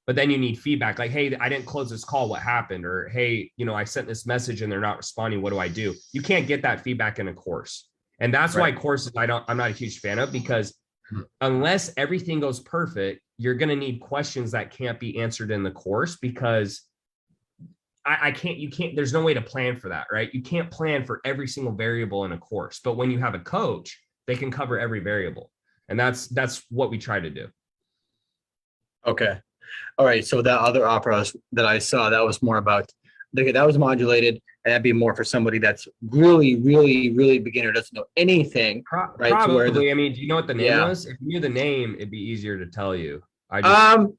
but then you need feedback like, hey, I didn't close this call. What happened? Or, hey, I sent this message and they're not responding. What do I do? You can't get that feedback in a course. And that's why courses I'm not a huge fan of, because unless everything goes perfect, you're going to need questions that can't be answered in the course, because there's no way to plan for that, right? You can't plan for every single variable in a course, but when you have a coach, they can cover every variable. And that's what we try to do. Okay. All right. So that other opera that I saw, that was more about, that was modulated, and that'd be more for somebody that's really, really, really beginner, doesn't know anything. Right, to Probably. where the- I mean, do you know what the name Yeah. was? If you knew the name, it'd be easier to tell you. It had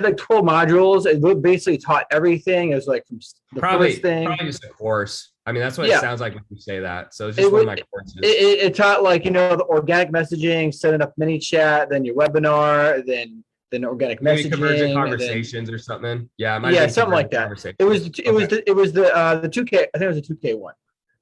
like 12 modules. It basically taught everything. It was like from the first thing. Probably just a course. I mean, that's what Yeah. it sounds like when you say that. So it's just one of my courses. It taught like, the organic messaging, setting up mini chat, then your webinar, then organic Maybe messaging. convergent and then- conversations or something. Yeah, it might have Yeah, been something like convergent that. conversations. It was the 2K. I think it was the 2K one.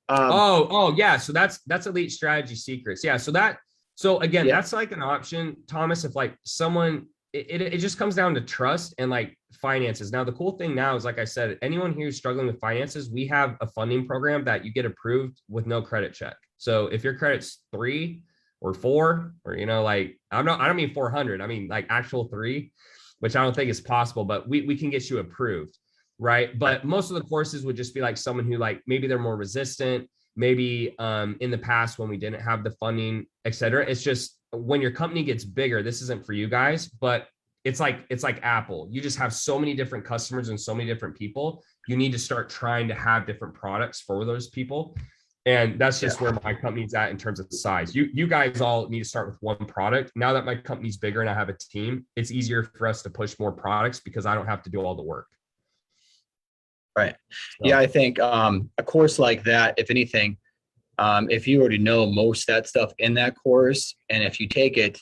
Oh yeah. So that's Elite Strategy Secrets. Yeah. So again, Yeah. that's like an option, Thomas, if like someone, it just comes down to trust and like finances. Now, the cool thing now is, like I said, anyone here who's struggling with finances, we have a funding program that you get approved with no credit check. So if your credit's 3 or 4, or, like, I don't mean 400, I mean like actual 3, which I don't think is possible, but we can get you approved. Right. But most of the courses would just be like someone who, like, maybe they're more resistant, maybe in the past when we didn't have the funding, et cetera. It's just when your company gets bigger, this isn't for you guys, but it's like Apple. You just have so many different customers and so many different people. You need to start trying to have different products for those people. And that's just where my company's at in terms of size. You guys all need to start with one product. Now that my company's bigger and I have a team, it's easier for us to push more products because I don't have to do all the work. Right. So- Yeah, I think a course like that, if anything, if you already know most of that stuff in that course, and if you take it,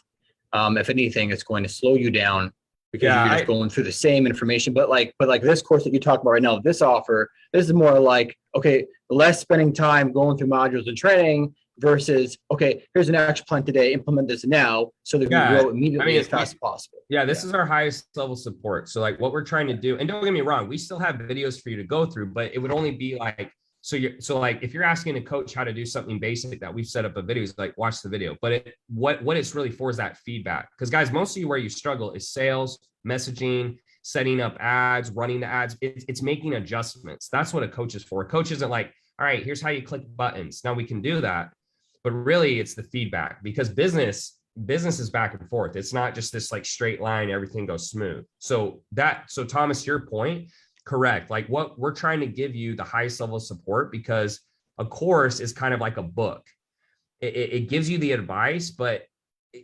if anything, it's going to slow you down because Yeah, you're just going through the same information. But like this course that you talk about right now, this offer, this is more like, okay, less spending time going through modules and training versus, okay, here's an action plan today, implement this now so that we Yeah, grow immediately as fast as possible. Yeah, this is our highest level support. So like what we're trying to do, and don't get me wrong, we still have videos for you to go through, but it would only be like, so like if you're asking a coach how to do something basic that we've set up a video, it's like watch the video. But what it's really for is that feedback. Because guys, most of you where you struggle is sales, messaging, setting up ads, running the ads. It's making adjustments. That's what a coach is for. A coach isn't like, all right, here's how you click buttons. Now we can do that. But really it's the feedback, because business is back and forth. It's not just this like straight line, everything goes smooth. So Thomas, your point, correct. Like what we're trying to give you the highest level of support, because a course is kind of like a book. It gives you the advice, but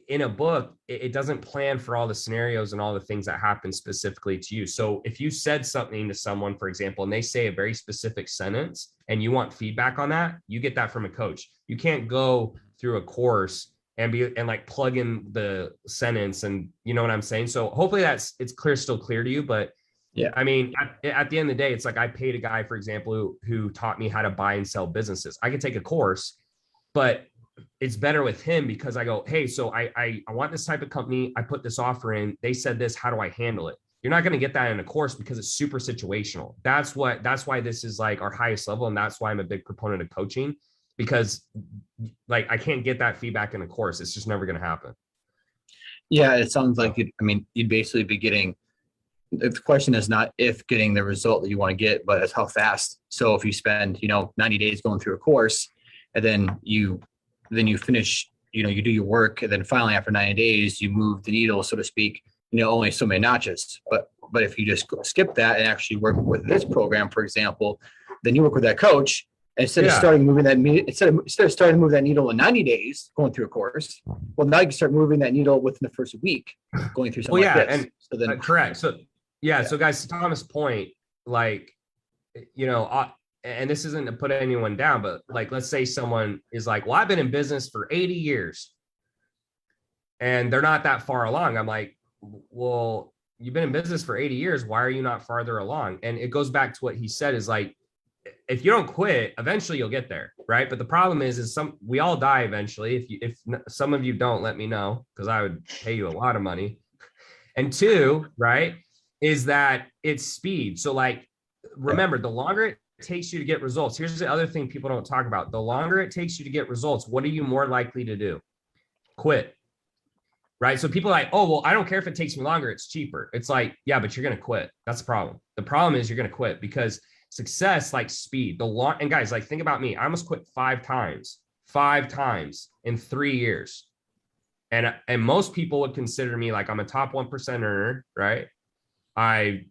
in a book, it doesn't plan for all the scenarios and all the things that happen specifically to you. So if you said something to someone, for example, and they say a very specific sentence and you want feedback on that, you get that from a coach. You can't go through a course and like plug in the sentence, and you know what I'm saying? So hopefully it's still clear to you. But yeah, I mean, at the end of the day, it's like I paid a guy, for example, who taught me how to buy and sell businesses. I could take a course, but it's better with him because I go, hey, so I want this type of company. I put this offer in. They said this. How do I handle it? You're not going to get that in a course because it's super situational. That's why this is like our highest level. And that's why I'm a big proponent of coaching, because like I can't get that feedback in a course. It's just never going to happen. Yeah, it sounds like you'd basically be getting, the question is not if getting the result that you want to get, but it's how fast. So if you spend, 90 days going through a course, and then you finish, you do your work, and then finally after 90 days, you move the needle, so to speak, only so many notches. But if you just skip that and actually work with this program, for example, then you work with that coach. Instead of starting moving that starting to move that needle in 90 days going through a course, well, now you can start moving that needle within the first week going through something like this. And so then, correct. So so guys, to Thomas' point, like, and this isn't to put anyone down, but like, let's say someone is like, well, I've been in business for 80 years and they're not that far along. I'm like, well, you've been in business for 80 years. Why are you not farther along? And it goes back to what he said is like, if you don't quit, eventually you'll get there. Right. But the problem is we all die eventually. If some of you don't, let me know, because I would pay you a lot of money. And two, right, is that it's speed. So like, remember, the longer it takes you to get results, here's the other thing people don't talk about. The longer it takes you to get results, what are you more likely to do? Quit. Right. So people are like, oh, well, I don't care if it takes me longer, it's cheaper. It's like, yeah, but you're going to quit. That's the problem. The problem is you're going to quit because success, like speed, and guys, like, think about me. I almost quit 5 times in 3 years. And most people would consider me like I'm a top 1% earner, right?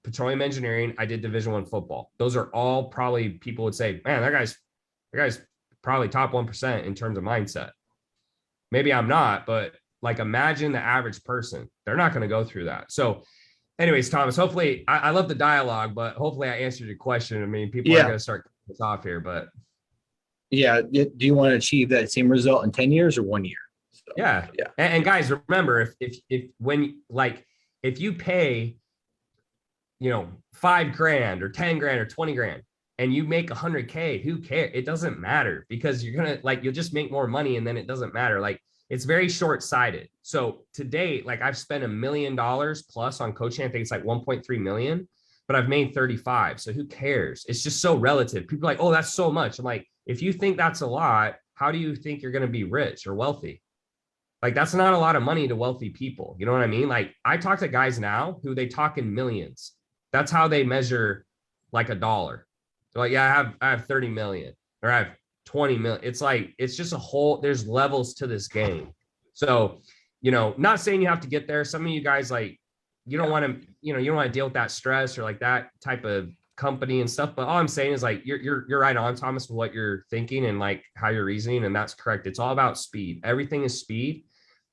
Petroleum engineering, I did Division I football. Those are all probably people would say, man, that guy's probably top 1% in terms of mindset. Maybe I'm not, but like, imagine the average person. They're not going to go through that. So anyways, Thomas, hopefully I love the dialogue, but hopefully I answered your question. I mean, people are going to start cutting this off here, but yeah. Do you want to achieve that same result in 10 years or 1 year? So, yeah. And guys, remember, if you pay, $5,000 or 10 grand or 20 grand and you make 100K, who cares? It doesn't matter, because you're going to you'll just make more money, and then it doesn't matter. Like, it's very short-sighted. So to date, like, I've spent $1 million plus on coaching. I think it's like 1.3 million, but I've made 35. So who cares? It's just so relative. People are like, oh, that's so much. I'm like, if you think that's a lot, how do you think you're going to be rich or wealthy? Like, that's not a lot of money to wealthy people. You know what I mean? Like, I talk to guys now who they talk in millions. That's how they measure like a dollar. They're like, yeah, I have 30 million, or I have 20 million. It's like, it's just there's levels to this game. So, not saying you have to get there. Some of you guys, like, you don't want to, you don't want to deal with that stress or like that type of company and stuff. But all I'm saying is, like, you're right on, Thomas, with what you're thinking and like how you're reasoning. And that's correct. It's all about speed. Everything is speed.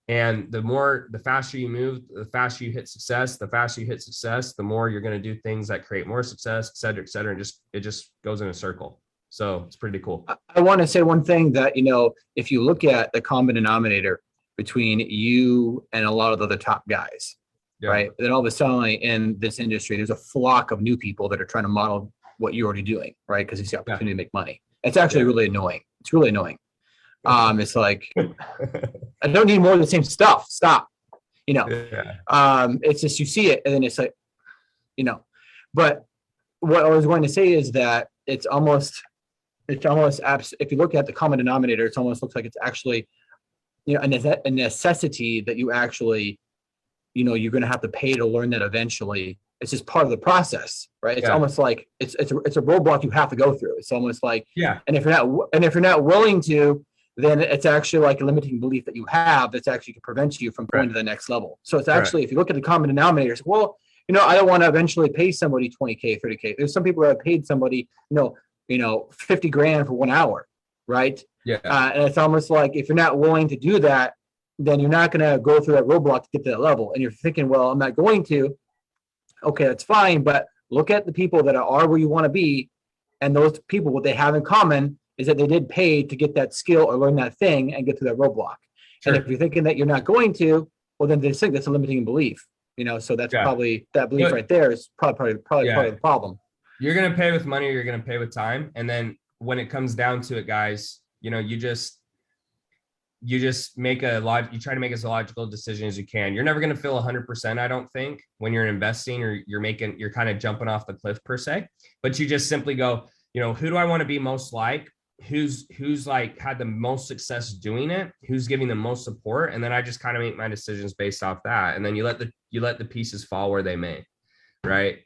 And the faster you move, the faster you hit success. The faster you hit success, the more you're going to do things that create more success, et cetera, et cetera. And it just goes in a circle. So it's pretty cool. I want to say one thing that, if you look at the common denominator between you and a lot of the other top guys, right? Then all of a sudden in this industry, there's a flock of new people that are trying to model what you're already doing, right? Because it's the opportunity to make money. It's actually really annoying. It's really annoying. It's like, I don't need more of the same stuff. Stop. It's just, you see it and then it's like, but what I was going to say is that it's almost if you look at the common denominator, it almost looks like it's actually, a necessity that you actually, you're going to have to pay to learn that eventually. It's just part of the process, right? It's almost like it's a roadblock you have to go through. It's almost like, and if you're not willing to, then it's actually like a limiting belief that you have that's actually can prevent you from going to the next level. So it's actually, if you look at the common denominators, well, I don't want to eventually pay somebody 20K, 30K. There's some people that have paid somebody, 50 grand for 1 hour, right? Yeah. And it's almost like, if you're not willing to do that, then you're not going to go through that roadblock to get to that level. And you're thinking, well, I'm not going to. Okay, that's fine. But look at the people that are where you want to be. And those people, what they have in common is that they did pay to get that skill or learn that thing and get through that roadblock. Sure. And if you're thinking that you're not going to, well, then they think that's a limiting belief. So that's Yeah. probably that belief But- right there is probably Yeah. part of the problem. You're going to pay with money or you're going to pay with time. And then when it comes down to it, guys, you just make you try to make as logical decision as you can. You're never going to feel 100%, I don't think, when you're investing or you're kind of jumping off the cliff per se, but you just simply go, who do I want to be most like? Who's like had the most success doing it? Who's giving the most support? And then I just kind of make my decisions based off that. And then you let the pieces fall where they may, right?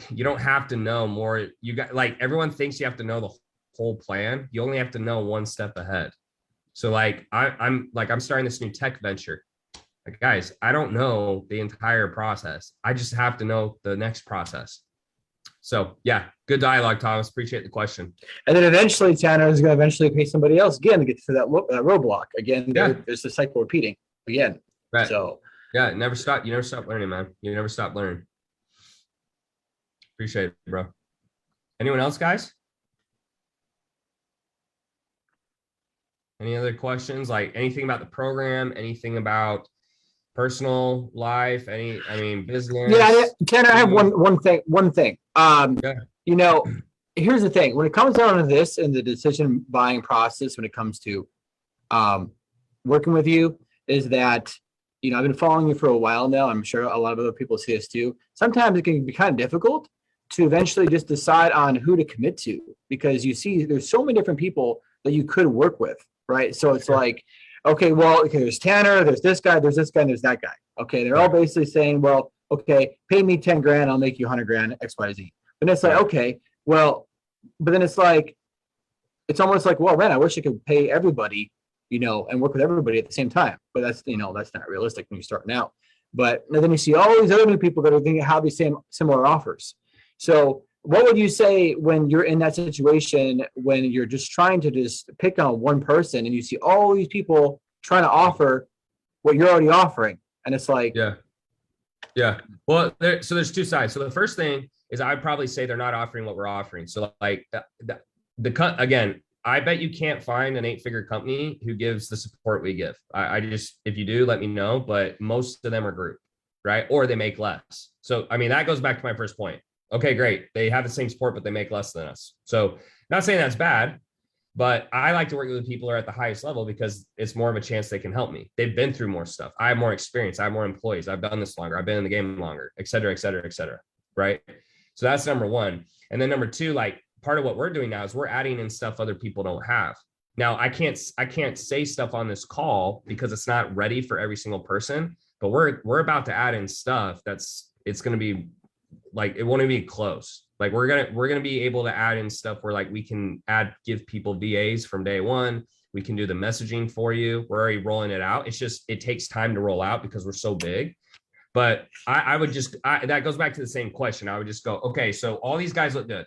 You don't have to know more. You got, like, everyone thinks you have to know the whole plan. You only have to know one step ahead. So like I'm starting this new tech venture. Like, guys, I don't know the entire process. I just have to know the next process. So yeah, good dialogue, Thomas. Appreciate the question. And then eventually Tanner is going to pay somebody else again to get to that roadblock. Again, Yeah. there's the cycle repeating again. Right. So Yeah, never stop. You never stop learning, man. You never stop learning. Appreciate it, bro. Anyone else, guys? Any other questions? Like anything about the program, anything about personal life, business? yeah, Tanner, I have one thing. Yeah. Here's the thing. When it comes down to this and the decision buying process, when it comes to working with you, is that I've been following you for a while now. I'm sure a lot of other people see us too. Sometimes it can be kind of difficult to eventually just decide on who to commit to, because you see there's so many different people that you could work with, right? So it's like, okay, there's Tanner, there's this guy, there's that guy. Okay, they're all basically saying, well, okay, pay me 10 grand, I'll make you 100 grand, X, Y, Z. But it's like, okay, well, but then it's almost like, well, man, I wish I could pay everybody, and work with everybody at the same time. But that's not realistic when you're starting out. But then you see all these other new people that are thinking have these similar offers. So what would you say when you're in that situation, when you're just trying to just pick on one person and you see all these people trying to offer what you're already offering? And it's like, Yeah. Well, there's two sides. So the first thing is I'd probably say they're not offering what we're offering. So like again, I bet you can't find an 8-figure company who gives the support we give. I just, if you do, let me know, but most of them are group, right? Or they make less. So, that goes back to my first point. Okay, great. They have the same support, but they make less than us. So not saying that's bad, but I like to work with the people who are at the highest level because it's more of a chance they can help me. They've been through more stuff. I have more experience. I have more employees. I've done this longer. I've been in the game longer, et cetera, et cetera, et cetera. Right. So that's number one. And then number two, like part of what we're doing now is we're adding in stuff other people don't have. Now I can't say stuff on this call because it's not ready for every single person, but we're about to add in stuff it's going to be like, it won't even be close. Like we're going to be able to add in stuff where like we can give people VAs from day one. We can do the messaging for you. We're already rolling it out. It's just, it takes time to roll out because we're so big. But that goes back to the same question. I would just go, okay, so all these guys look good.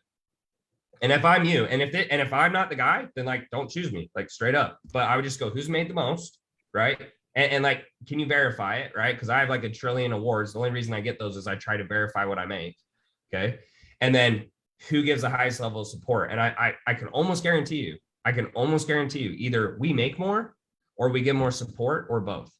And if I'm you, and if I'm not the guy, then like, don't choose me, like straight up. But I would just go, who's made the most, right? And like, can you verify it, right? Because I have like a trillion awards. The only reason I get those is I try to verify what I make, okay? And then who gives the highest level of support? And I can almost guarantee you, either we make more or we give more support or both,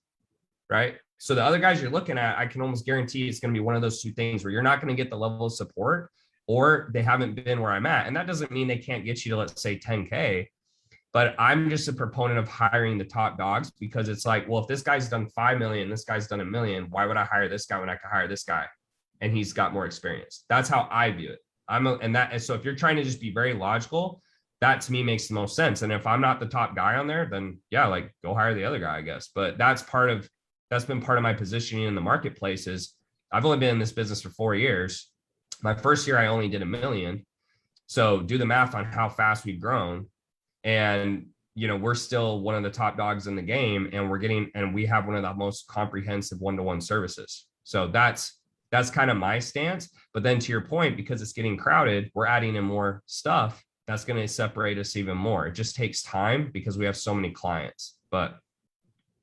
right? So the other guys you're looking at, I can almost guarantee it's going to be one of those two things where you're not going to get the level of support or they haven't been where I'm at. And that doesn't mean they can't get you to, let's say, 10K. But I'm just a proponent of hiring the top dogs because it's like, well, if this guy's done 5 million, this guy's done 1 million, why would I hire this guy when I could hire this guy? And he's got more experience. That's how I view it. So if you're trying to just be very logical, that to me makes the most sense. And if I'm not the top guy on there, then yeah, like go hire the other guy, I guess. But that's been part of my positioning in the marketplace is I've only been in this business for 4 years. My first year, I only did 1 million. So do the math on how fast we've grown. And, we're still one of the top dogs in the game and we have one of the most comprehensive one-to-one services. So that's kind of my stance. But then to your point, because it's getting crowded, we're adding in more stuff. That's going to separate us even more. It just takes time because we have so many clients. But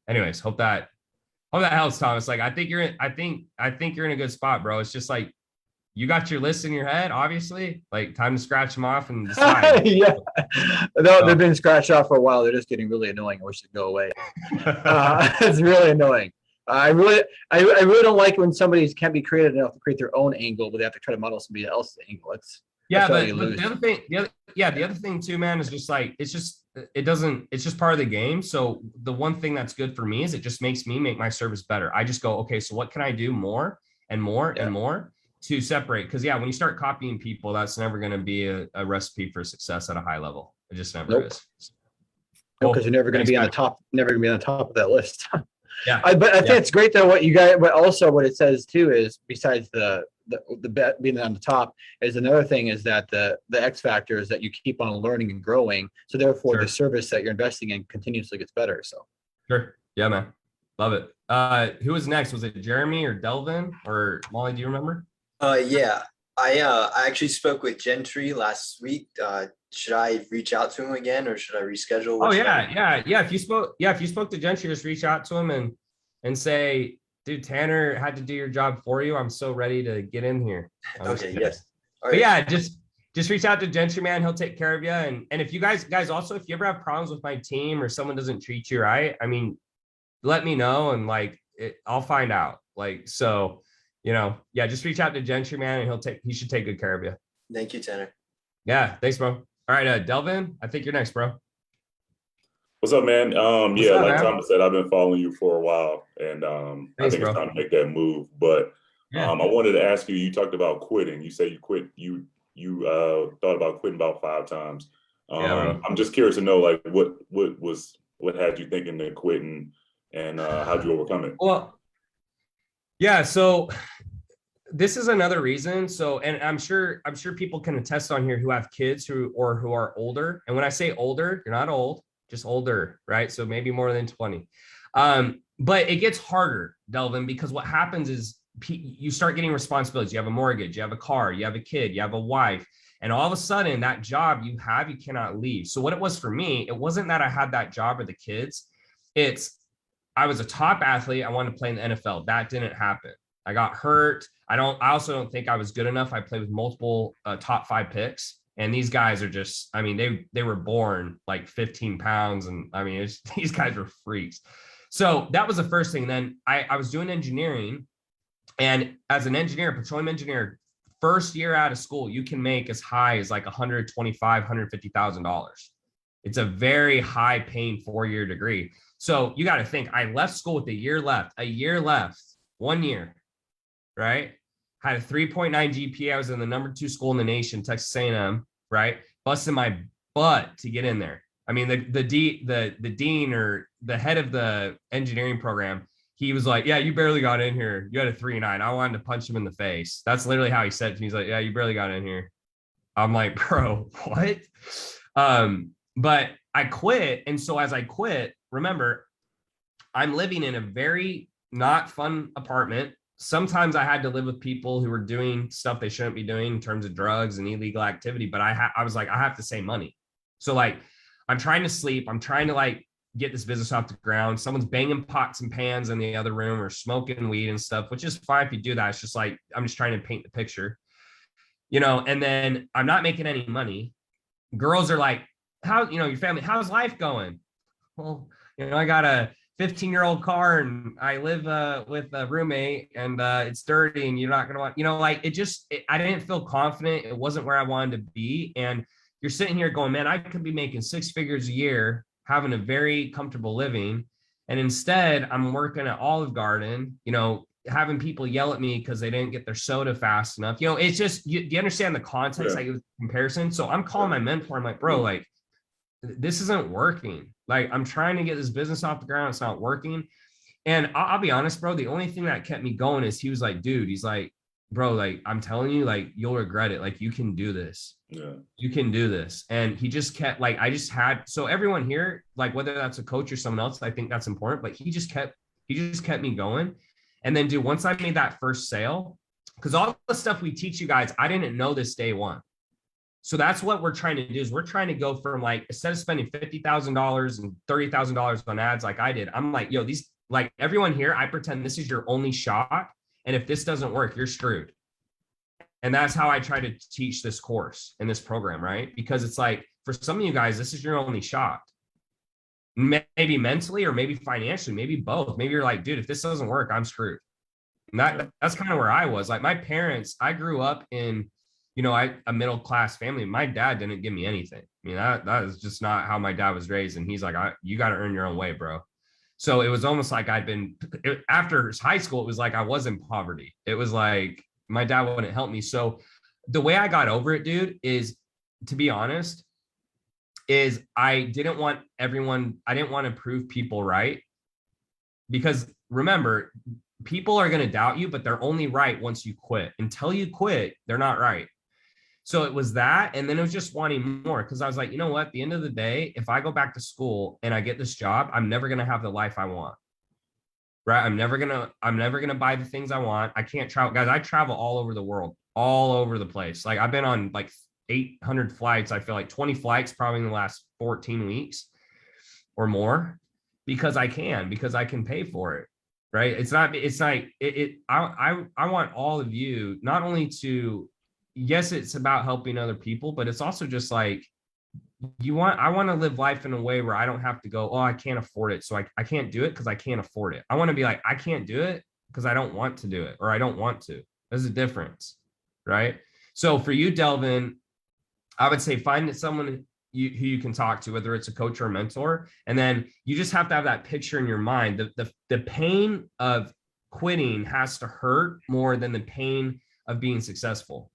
anyways, hope that helps, Thomas. Like, I think you're in a good spot, bro. It's just like, you got your list in your head, obviously. Like, time to scratch them off and decide. Yeah. No, they've been scratched off for a while. They're just getting really annoying. I wish they'd go away. It's really annoying. I really don't like when somebody can't be creative enough to create their own angle, but they have to try to model somebody else's angle. That's Yeah, how but, you but lose. the other thing, the other thing too, man, is just like, it's just part of the game. So the one thing that's good for me is it just makes me make my service better. I just go, okay, so what can I do more and more and more to separate? Because when you start copying people, that's never going to be a recipe for success at a high level. It just never is. Because you're never going to be on the Thanks, top, never going to be on the top of that list. Yeah. But I think it's great though what you guys, but also what it says too is besides the bet being on the top is another thing is that the X factor is that you keep on learning and growing. So therefore the service that you're investing in continuously gets better. So Sure. Yeah, man. Love it. Who was next? Was it Jeremy or Delvin or Molly? Do you remember? Yeah, I actually spoke with Gentry last week. Should I reach out to him again or should I reschedule? Oh yeah. If you spoke to Gentry, just reach out to him and say, dude, Tanner had to do your job for you. I'm so ready to get in here. Okay. Yes. All But right. yeah, just reach out to Gentry, man. He'll take care of you. And if you guys also, if you ever have problems with my team or someone doesn't treat you right, I mean, let me know and I'll find out. So, just reach out to Gentry, man, and he should take good care of you. Thank you, Tanner. Yeah, thanks, bro. All right, Delvin, I think you're next, bro. What's up, man? What's Yeah, up, like man? Thomas said, I've been following you for a while, and I Thanks, think it's bro. time to make that move. But Yeah. I wanted to ask you. You talked about quitting. You say you quit. You thought about quitting about 5 times. Yeah, I'm just curious to know, what had you thinking to quitting, and how'd you overcome it? Well, yeah, so this is another reason. So, and I'm sure people can attest on here who have kids who are older. And when I say older, you're not old, just older, right? So maybe more than 20. But it gets harder, Delvin, because what happens is you start getting responsibilities. You have a mortgage, you have a car, you have a kid, you have a wife. And all of a sudden that job you cannot leave. So what it was for me, it wasn't that I had that job or the kids. I was a top athlete. I wanted to play in the NFL. That didn't happen. I got hurt. I also don't think I was good enough. I played with multiple top 5 picks. And these guys are just, I mean, they were born like 15 pounds. And I mean, these guys were freaks. So that was the first thing. Then I was doing engineering. And as an engineer, petroleum engineer, first year out of school, you can make as high as like $125,000, $150,000. It's a very high paying 4-year degree. So you got to think, I left school with a year left, 1 year, right? Had a 3.9 GPA. I was in the number 2 school in the nation, Texas A&M, right? Busting my butt to get in there. I mean, the dean or the head of the engineering program, he was like, yeah, you barely got in here. You had a 3.9. I wanted to punch him in the face. That's literally how he said it to me. He's like, yeah, you barely got in here. I'm like, bro, what? But I quit. And so as I quit, remember, I'm living in a very not fun apartment. Sometimes I had to live with people who were doing stuff they shouldn't be doing in terms of drugs and illegal activity. But I was like, I have to save money. So I'm trying to sleep. I'm trying to get this business off the ground. Someone's banging pots and pans in the other room or smoking weed and stuff, which is fine if you do that. It's just I'm just trying to paint the picture, and then I'm not making any money. Girls are like, how, your family, how's life going? Well, I got a 15-year-old car and I live with a roommate and it's dirty and you're not going to want, I didn't feel confident. It wasn't where I wanted to be. And you're sitting here going, man, I could be making 6 figures a year, having a very comfortable living. And instead I'm working at Olive Garden, having people yell at me because they didn't get their soda fast enough. It's just, you understand the context, Yeah. Comparison. So I'm calling my mentor. I'm like, bro, this isn't working. I'm trying to get this business off the ground. It's not working. And I'll be honest, bro, the only thing that kept me going is he was like, dude, he's like, bro, I'm telling you, you'll regret it. You can do this. Yeah. You can do this. And he just kept so everyone here, whether that's a coach or someone else, I think that's important, but he just kept me going. And then dude, once I made that first sale, because all the stuff we teach you guys, I didn't know this day one. So that's what we're trying to do is we're trying to go from like, instead of spending $50,000 and $30,000 on ads like I did, I'm like, yo, these, like everyone here, I pretend this is your only shot. And if this doesn't work, you're screwed. And that's how I try to teach this course in this program, right? Because it's like, for some of you guys, this is your only shot. Maybe mentally or maybe financially, maybe both. Maybe you're like, dude, if this doesn't work, I'm screwed. And that's kind of where I was. Like my parents, I grew up in, a middle-class family. My dad didn't give me anything. I mean, that is just not how my dad was raised. And he's like, you got to earn your own way, bro. So it was almost like after high school, it was like I was in poverty. It was like my dad wouldn't help me. So the way I got over it, dude, is, to be honest, is I didn't want to prove people right. Because remember, people are going to doubt you, but they're only right once you quit. Until you quit, they're not right. So it was that. And then it was just wanting more, because I was like, you know what? At the end of the day, if I go back to school and I get this job, I'm never going to have the life I want. Right? I'm never going to buy the things I want. I can't travel. Guys, I travel all over the world, all over the place. Like I've been on like 800 flights. I feel like 20 flights probably in the last 14 weeks or more, because I can pay for it. Right? I want all of you not only to, yes, it's about helping other people, but it's also just like, I want to live life in a way where I don't have to go, oh, I can't afford it. So I can't do it because I can't afford it. I want to be like, I can't do it because I don't want to do it, or I don't want to. There's a difference. Right? So for you, Delvin, I would say find someone who you can talk to, whether it's a coach or a mentor. And then you just have to have that picture in your mind. The pain of quitting has to hurt more than the pain of being successful.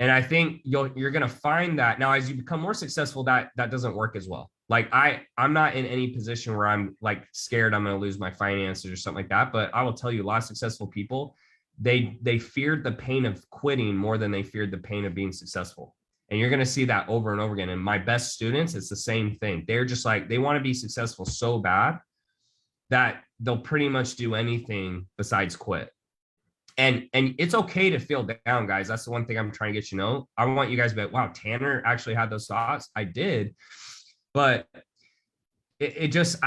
And I think you're going to find that now as you become more successful, that doesn't work as well. Like I'm not in any position where I'm like scared I'm going to lose my finances or something like that. But I will tell you, a lot of successful people, they feared the pain of quitting more than they feared the pain of being successful. And you're going to see that over and over again. And my best students, it's the same thing. They're just like, they want to be successful so bad that they'll pretty much do anything besides quit. And it's okay to feel down, guys. That's the one thing I'm trying to get you to know. I want you guys to be like, wow, Tanner actually had those thoughts. I did. But I just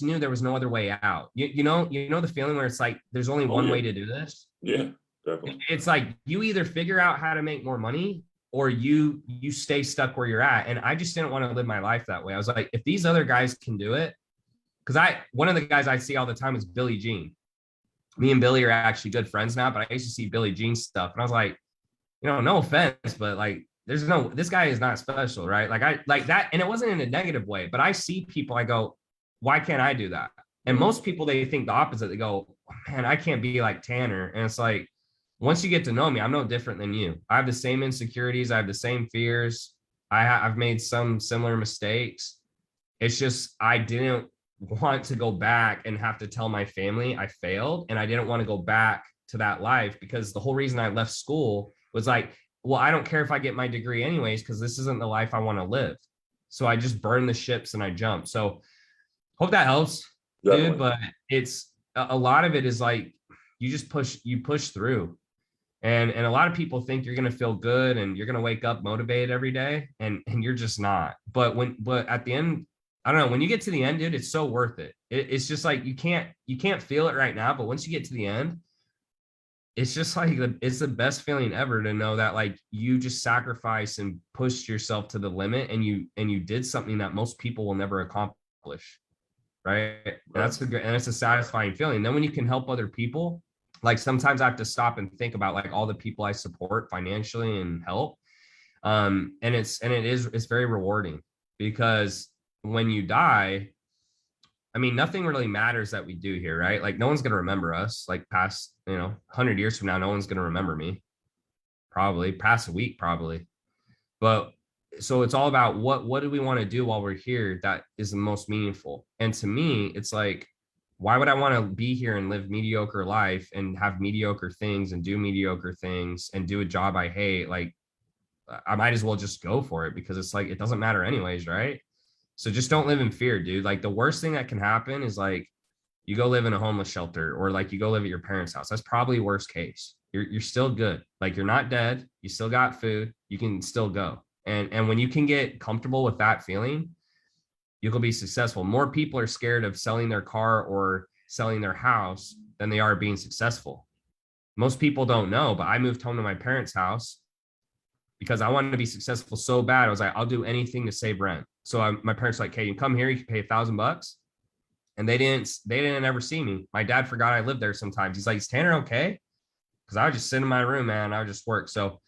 knew there was no other way out. You know the feeling where it's like, there's only one way to do this. Yeah, definitely. It's like you either figure out how to make more money or you stay stuck where you're at. And I just didn't want to live my life that way. I was like, if these other guys can do it, because one of the guys I see all the time is Billie Jean. Me and Billy are actually good friends now, but I used to see Billie Jean stuff. And I was like, no offense, but like, this guy is not special, right? Like I like that. And it wasn't in a negative way, but I see people, I go, why can't I do that? And most people, they think the opposite. They go, oh, man, I can't be like Tanner. And it's like, once you get to know me, I'm no different than you. I have the same insecurities. I have the same fears. I've made some similar mistakes. It's just, I didn't want to go back and have to tell my family I failed. And I didn't want to go back to that life, because the whole reason I left school was like, well, I don't care if I get my degree anyways, because this isn't the life I want to live. So I just burned the ships and I jumped. So hope that helps, dude. But it's a lot of it is like, you push through. And a lot of people think you're going to feel good and you're going to wake up motivated every day. And you're just not. But at the end, I don't know, when you get to the end, dude, it's so worth it. It's just like, you can't feel it right now, but once you get to the end, it's just like, it's the best feeling ever to know that like you just sacrificed and pushed yourself to the limit, and you did something that most people will never accomplish. Right. And it's a satisfying feeling. And then when you can help other people, like sometimes I have to stop and think about like all the people I support financially and help. And it's very rewarding, because when you die, I mean, nothing really matters that we do here, right? Like no one's going to remember us, like past, 100 years from now, no one's going to remember me, probably past a week, probably. But so it's all about what do we want to do while we're here that is the most meaningful. And to me, it's like, why would I want to be here and live mediocre life and have mediocre things and do mediocre things and do a job I hate? Like I might as well just go for it, because it's like, it doesn't matter anyways, right? So just don't live in fear, dude. Like the worst thing that can happen is like you go live in a homeless shelter, or like you go live at your parents' house. That's probably worst case. You're still good. Like you're not dead. You still got food. You can still go. And when you can get comfortable with that feeling, you can be successful. More people are scared of selling their car or selling their house than they are being successful. Most people don't know, but I moved home to my parents' house because I wanted to be successful so bad. I was like, I'll do anything to save rent. So my parents were like, hey, you come here, you can pay $1,000. And they didn't ever see me. My dad forgot I lived there sometimes. He's like, is Tanner okay? Because I would just sit in my room, man. I would just work. So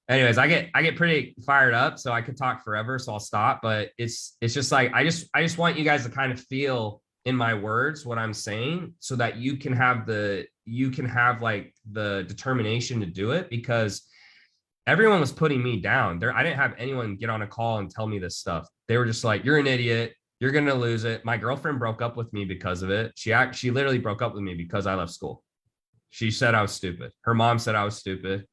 anyways, I get pretty fired up, so I could talk forever, so I'll stop. But it's just like I just want you guys to kind of feel in my words what I'm saying, so that you can have like the determination to do it, because everyone was putting me down there. I didn't have anyone get on a call and tell me this stuff. They were just like, you're an idiot, you're gonna lose it. My girlfriend broke up with me because of it. She literally broke up with me because I left school. She said I was stupid. Her mom said I was stupid.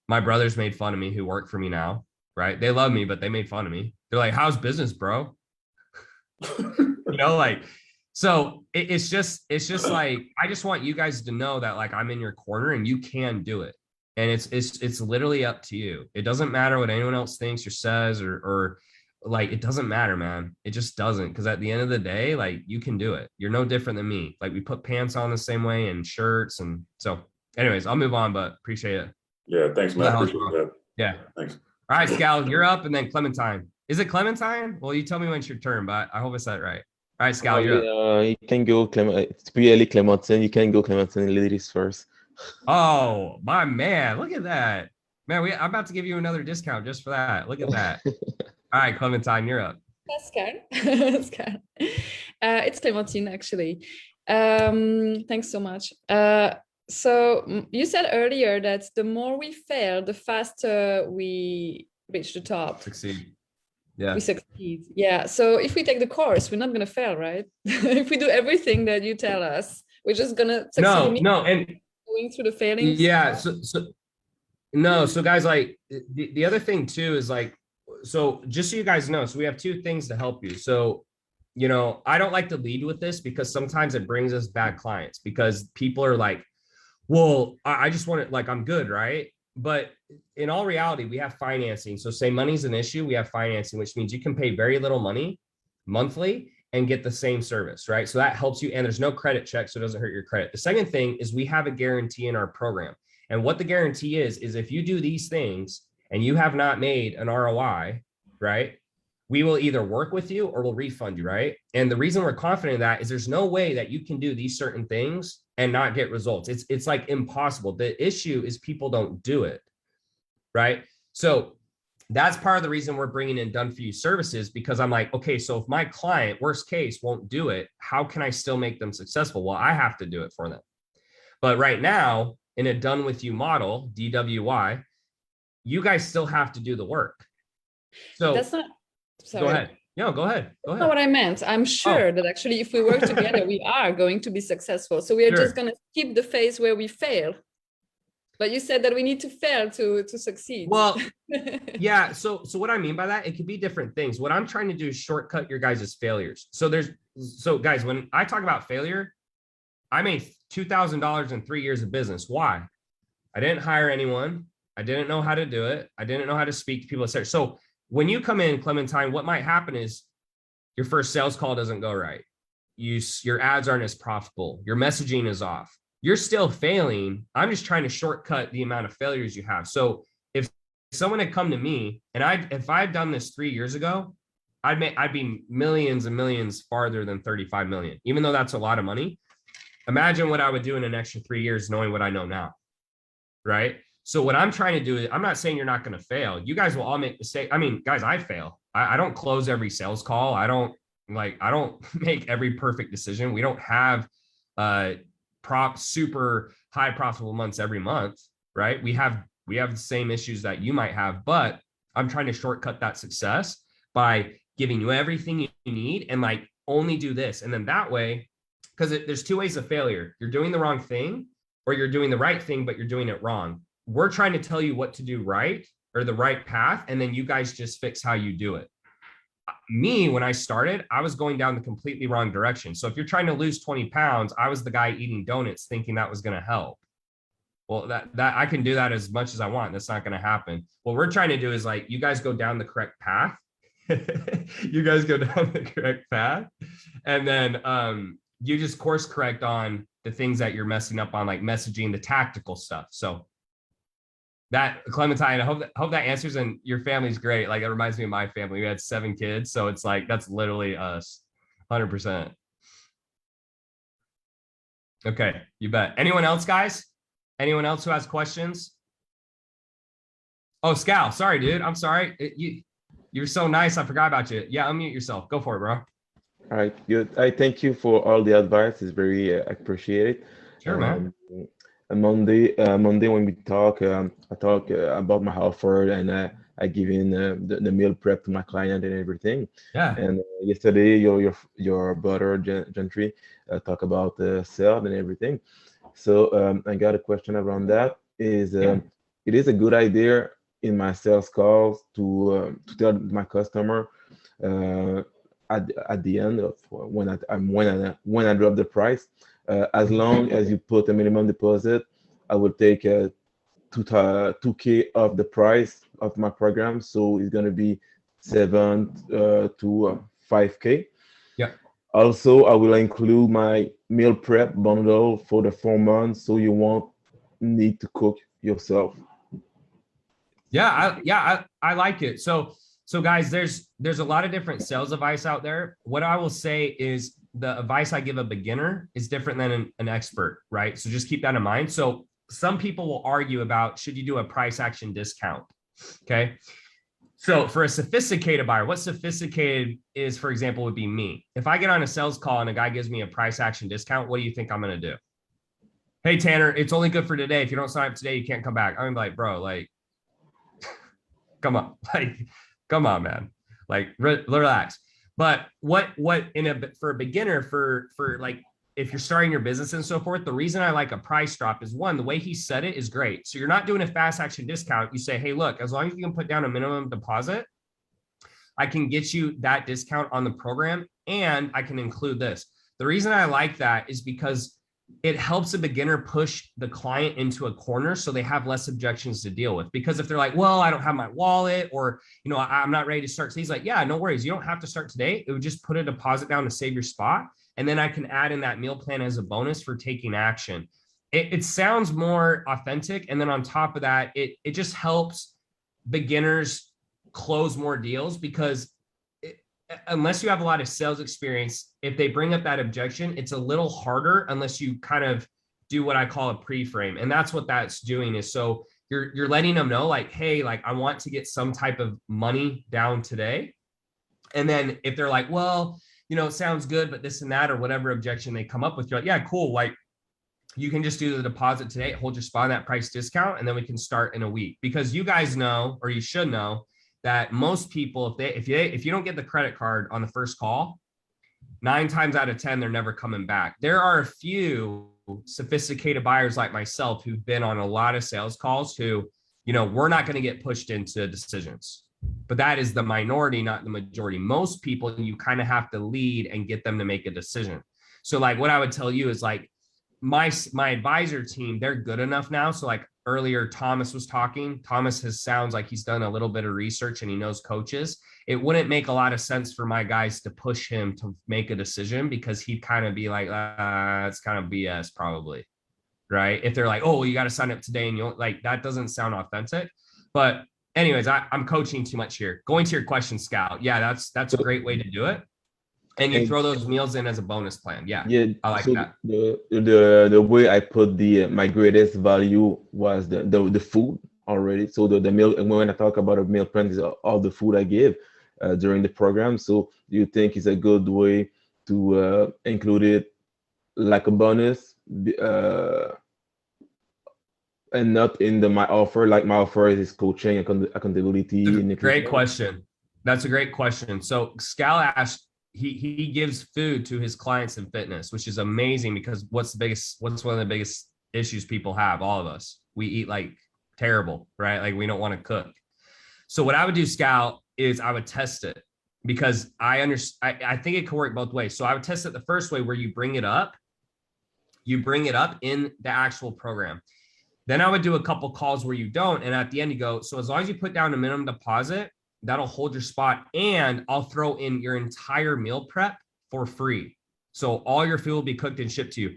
My brothers made fun of me who work for me now, right? They love me, but they made fun of me. They're like, how's business, bro? Like, so it's just like, I just want you guys to know that like, I'm in your corner and you can do it. And it's literally up to you. It doesn't matter what anyone else thinks or says, or like, it doesn't matter, man. It just doesn't. Because at the end of the day, like, you can do it. You're no different than me. Like, we put pants on the same way and shirts. And so anyways, I'll move on, but appreciate it. Yeah, thanks, man. Appreciate that. Yeah. Thanks. All right, Scal, you're up, and then Clementine. Is it Clementine? Well, you tell me when it's your turn, but I hope I said it right. All right, Scal, you're up. You can go, it's really Clementine. You can go, Clementine, ladies first. Oh, my man. Look at that. Man, I'm about to give you another discount just for that. Look at that. All right, Clementine, you're up. That's Karen. It's Clementine, actually. Thanks so much. So you said earlier that the more we fail, the faster we reach the top. Succeed. Yeah. We succeed. Yeah. So if we take the course, we're not going to fail, right? If we do everything that you tell us, we're just going to succeed. No, and going through the failings. Yeah. So guys, like the other thing too is like, so just so you guys know, so we have two things to help you. So, I don't like to lead with this because sometimes it brings us bad clients, because people are like, well, I just want it, like, I'm good, right? But in all reality, we have financing. So say money's an issue, we have financing, which means you can pay very little money monthly and get the same service, right? So that helps you, and there's no credit check, so it doesn't hurt your credit. The second thing is we have a guarantee in our program. And what the guarantee is if you do these things and you have not made an ROI, right? We will either work with you or we'll refund you, right? And the reason we're confident in that is there's no way that you can do these certain things and not get results. It's like impossible. The issue is people don't do it, right? So that's part of the reason we're bringing in done for you services, because I'm like, okay, so if my client, worst case, won't do it, how can I still make them successful? Well, I have to do it for them. But right now, in a done with you model, DWY, you guys still have to do the work. So that's not, sorry. Go ahead. No, go ahead. That's not what I meant. I'm sure that actually if we work together, we are going to be successful. So we are just going to skip the phase where we fail. But you said that we need to fail to succeed. Well, yeah. So what I mean by that, it could be different things. What I'm trying to do is shortcut your guys' failures. So guys, when I talk about failure, I made $2,000 in 3 years of business. Why? I didn't hire anyone. I didn't know how to do it. I didn't know how to speak to people, etc. So when you come in, Clementine, what might happen is your first sales call doesn't go right. Your ads aren't as profitable. Your messaging is off. You're still failing. I'm just trying to shortcut the amount of failures you have. So if someone had come to me and if I'd done this 3 years ago, I'd be millions and millions farther than 35 million, even though that's a lot of money. Imagine what I would do in an extra 3 years, knowing what I know now, right? So what I'm trying to do is, I'm not saying you're not going to fail. You guys will all make mistakes. I mean, guys, I fail. I don't close every sales call. I don't make every perfect decision. We don't have super high profitable months every month, right? We have the same issues that you might have, but I'm trying to shortcut that success by giving you everything you need and like only do this. And then that way, because there's two ways of failure. You're doing the wrong thing or you're doing the right thing, but you're doing it wrong. We're trying to tell you what to do right, or the right path, and then you guys just fix how you do it. Me, when I started, I was going down the completely wrong direction. So if you're trying to lose 20 pounds, I was the guy eating donuts thinking that was going to help. Well, that I can do that as much as I want. That's not going to happen. What we're trying to do is like, you guys go down the correct path. You guys go down the correct path. And then you just course correct on the things that you're messing up on, like messaging, the tactical stuff. So that, Clementine, I hope that answers. And your family's great. Like, it reminds me of my family. We had 7 kids. So it's like, that's literally us, 100%. Okay, you bet. Anyone else, guys? Anyone else who has questions? Oh, Scal, sorry, dude. I'm sorry. You're so nice. I forgot about you. Yeah, unmute yourself. Go for it, bro. All right, good. I thank you for all the advice. It's very appreciated. Sure, man. Monday when we talk, I talk about my offer, and I give in the meal prep to my client and everything. Yeah. And yesterday, your brother Gentry talk about sales and everything. So I got a question around that. It is a good idea in my sales calls to tell my customer at the end of when I drop the price, as long as you put a minimum deposit, I will take $2K of the price of my program, so it's gonna be $7 to $5K. Yeah. Also, I will include my meal prep bundle for the 4 months, so you won't need to cook yourself. Yeah, I like it. So guys, there's a lot of different sales advice out there. What I will say is the advice I give a beginner is different than an expert, right? So just keep that in mind. So some people will argue about, should you do a price action discount? Okay. So for a sophisticated buyer, what sophisticated is, for example, would be me. If I get on a sales call and a guy gives me a price action discount, what do you think I'm going to do? Hey, Tanner, it's only good for today. If you don't sign up today, you can't come back. I'm like, bro, like, come on, like, come on, man, like relax. But for a beginner, for like, if you're starting your business and so forth, the reason I like a price drop is, one, the way he said it is great. So you're not doing a fast action discount. You say, hey, look, as long as you can put down a minimum deposit, I can get you that discount on the program, and I can include this. The reason I like that is because it helps a beginner push the client into a corner so they have less objections to deal with. Because if they're like, well, I don't have my wallet, or, I'm not ready to start. So he's like, yeah, no worries. You don't have to start today. It would just put a deposit down to save your spot. And then I can add in that meal plan as a bonus for taking action. It sounds more authentic. And then on top of that, it just helps beginners close more deals, because unless you have a lot of sales experience, if they bring up that objection, it's a little harder unless you kind of do what I call a pre-frame. And that's what that's doing is, so you're letting them know, like, hey, like, I want to get some type of money down today. And then if they're like, well, it sounds good, but this and that, or whatever objection they come up with, you're like, yeah, cool. Like, you can just do the deposit today, hold your spot on that price discount, and then we can start in a week. Because you guys know, or you should know, that most people, if you don't get the credit card on the first call, 9 times out of 10, they're never coming back. There are a few sophisticated buyers like myself who've been on a lot of sales calls who, we're not going to get pushed into decisions. But that is the minority, not the majority. Most people, you kind of have to lead and get them to make a decision. So like, what I would tell you is, like, my advisor team, they're good enough now. So like earlier, Thomas was talking. Thomas sounds like he's done a little bit of research and he knows coaches. It wouldn't make a lot of sense for my guys to push him to make a decision, because he'd kind of be like, it's kind of BS probably, right? If they're like, oh, you got to sign up today, and you'll, like, that doesn't sound authentic. But anyways, I'm coaching too much here. Going to your question, Scout. Yeah, that's a great way to do it. And you throw those meals in as a bonus plan. Yeah, I like that. The way I put my greatest value was the food already. So the meal, when I talk about a meal plan, is all the food I give during the program. So do you think it's a good way to include it like a bonus, and not in my offer? Like, my offer is coaching, accountability. Great question. That's a great question. So Scal asked, he gives food to his clients in fitness, which is amazing, because what's one of the biggest issues people have? All of us, we eat like terrible, right? Like, we don't want to cook. So what I would do, Scal, is I would test it, because I think it could work both ways. So I would test it the first way, where you bring it up in the actual program. Then I would do a couple calls where you don't. And at the end you go, so as long as you put down a minimum deposit, that'll hold your spot. And I'll throw in your entire meal prep for free. So all your food will be cooked and shipped to you.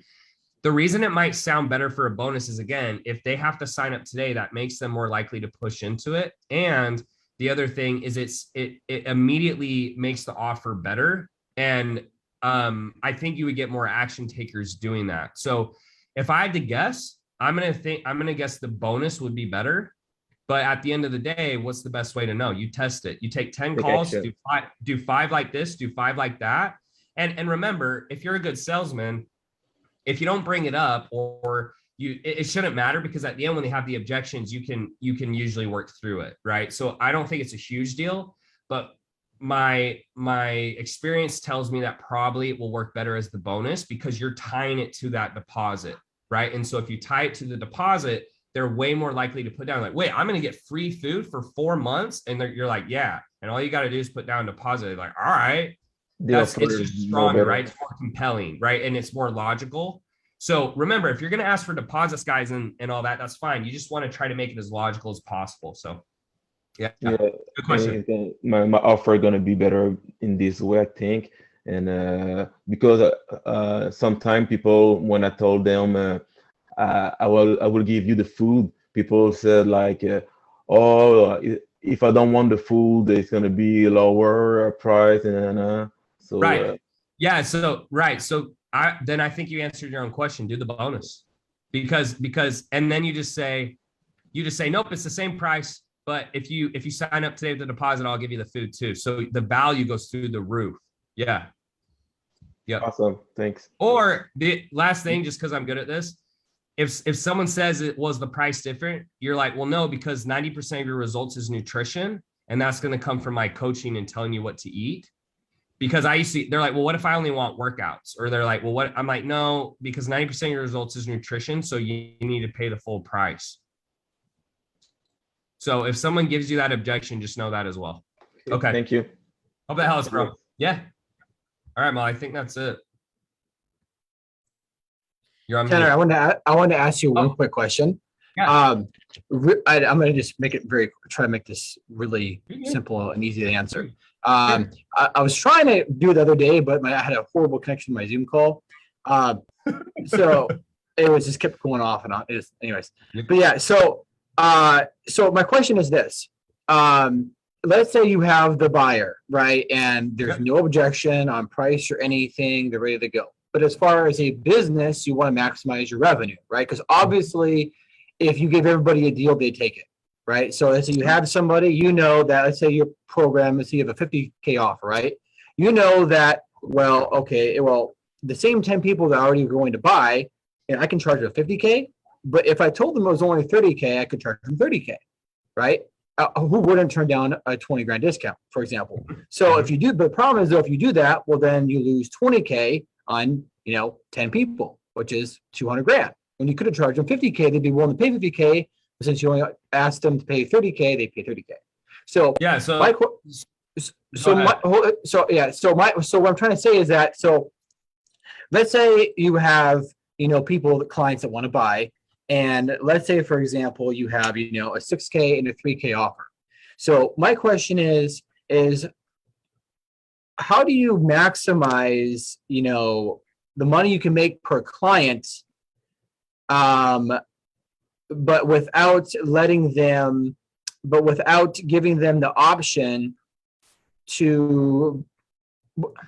The reason it might sound better for a bonus is, again, if they have to sign up today, that makes them more likely to push into it. And the other thing is it immediately makes the offer better. And I think you would get more action takers doing that. So if I had to guess, I'm gonna guess the bonus would be better. But at the end of the day, what's the best way to know? You test it. You take 10 calls, do five like this, do 5 like that. And remember, if you're a good salesman, if you don't bring it up or it shouldn't matter, because at the end, when they have the objections, you can usually work through it, right? So I don't think it's a huge deal, but my experience tells me that probably it will work better as the bonus because you're tying it to that deposit, right? And so if you tie it to the deposit, they're way more likely to put down like, wait, I'm going to get free food for 4 months. And you're like, yeah. And all you got to do is put down a deposit. They're like, all right, it's just stronger, right? It's more compelling, right? And it's more logical. So remember, if you're going to ask for deposits, guys, and all that, that's fine. You just want to try to make it as logical as possible. So yeah. Good question. My offer going to be better in this way, I think. And because sometimes people, when I told them, I will give you the food, people said like, oh, if I don't want the food, it's going to be lower price. And so right. Yeah. So right. So I think you answered your own question. Do the bonus because and then you just say nope, it's the same price. But if you sign up today with the deposit, I'll give you the food too. So the value goes through the roof. Yeah. Yep. Awesome. Thanks. Or the last thing, just because I'm good at this, if someone says it was the price different, you're like, well, no, because 90% of your results is nutrition. And that's going to come from my coaching and telling you what to eat. Because they're like, well, what if I only want workouts? Or they're like, well, what? I'm like, no, because 90% of your results is nutrition. So you need to pay the full price. So if someone gives you that objection, just know that as well. Okay. Thank you. Hope that helps, bro. Yeah. All right, Mal, I think that's it. You're on Tanner, I want to ask you one quick question. Yeah. I'm going to just try to make this really simple and easy to answer. I was trying to do it the other day, but I had a horrible connection to my Zoom call. So it just kept going off and on. Anyways, but yeah, so my question is this. Let's say you have the buyer, right? And there's no objection on price or anything. They're ready to go. But as far as a business, you want to maximize your revenue, right? Because obviously, if you give everybody a deal, they take it, right? So let's say you have somebody, you know that, let's say your program, let's say you have a 50K offer, right? You know that, well, okay, well, the same 10 people that are already going to buy, and I can charge them 50K, but if I told them it was only 30K, I could charge them 30K, right? Who wouldn't turn down a 20 grand discount, for example? So if you do, but the problem is though, if you do that, well, then you lose 20K on, 10 people, which is 200 grand. When you could have charged them 50K, they'd be willing to pay 50K. But since you only asked them to pay 30K, they pay 30K. So yeah. So what I'm trying to say is that, so let's say you have, clients that want to buy, and let's say, for example, you have, a 6K and a 3K offer. So my question is how do you maximize, the money you can make per client, but without giving them the option to,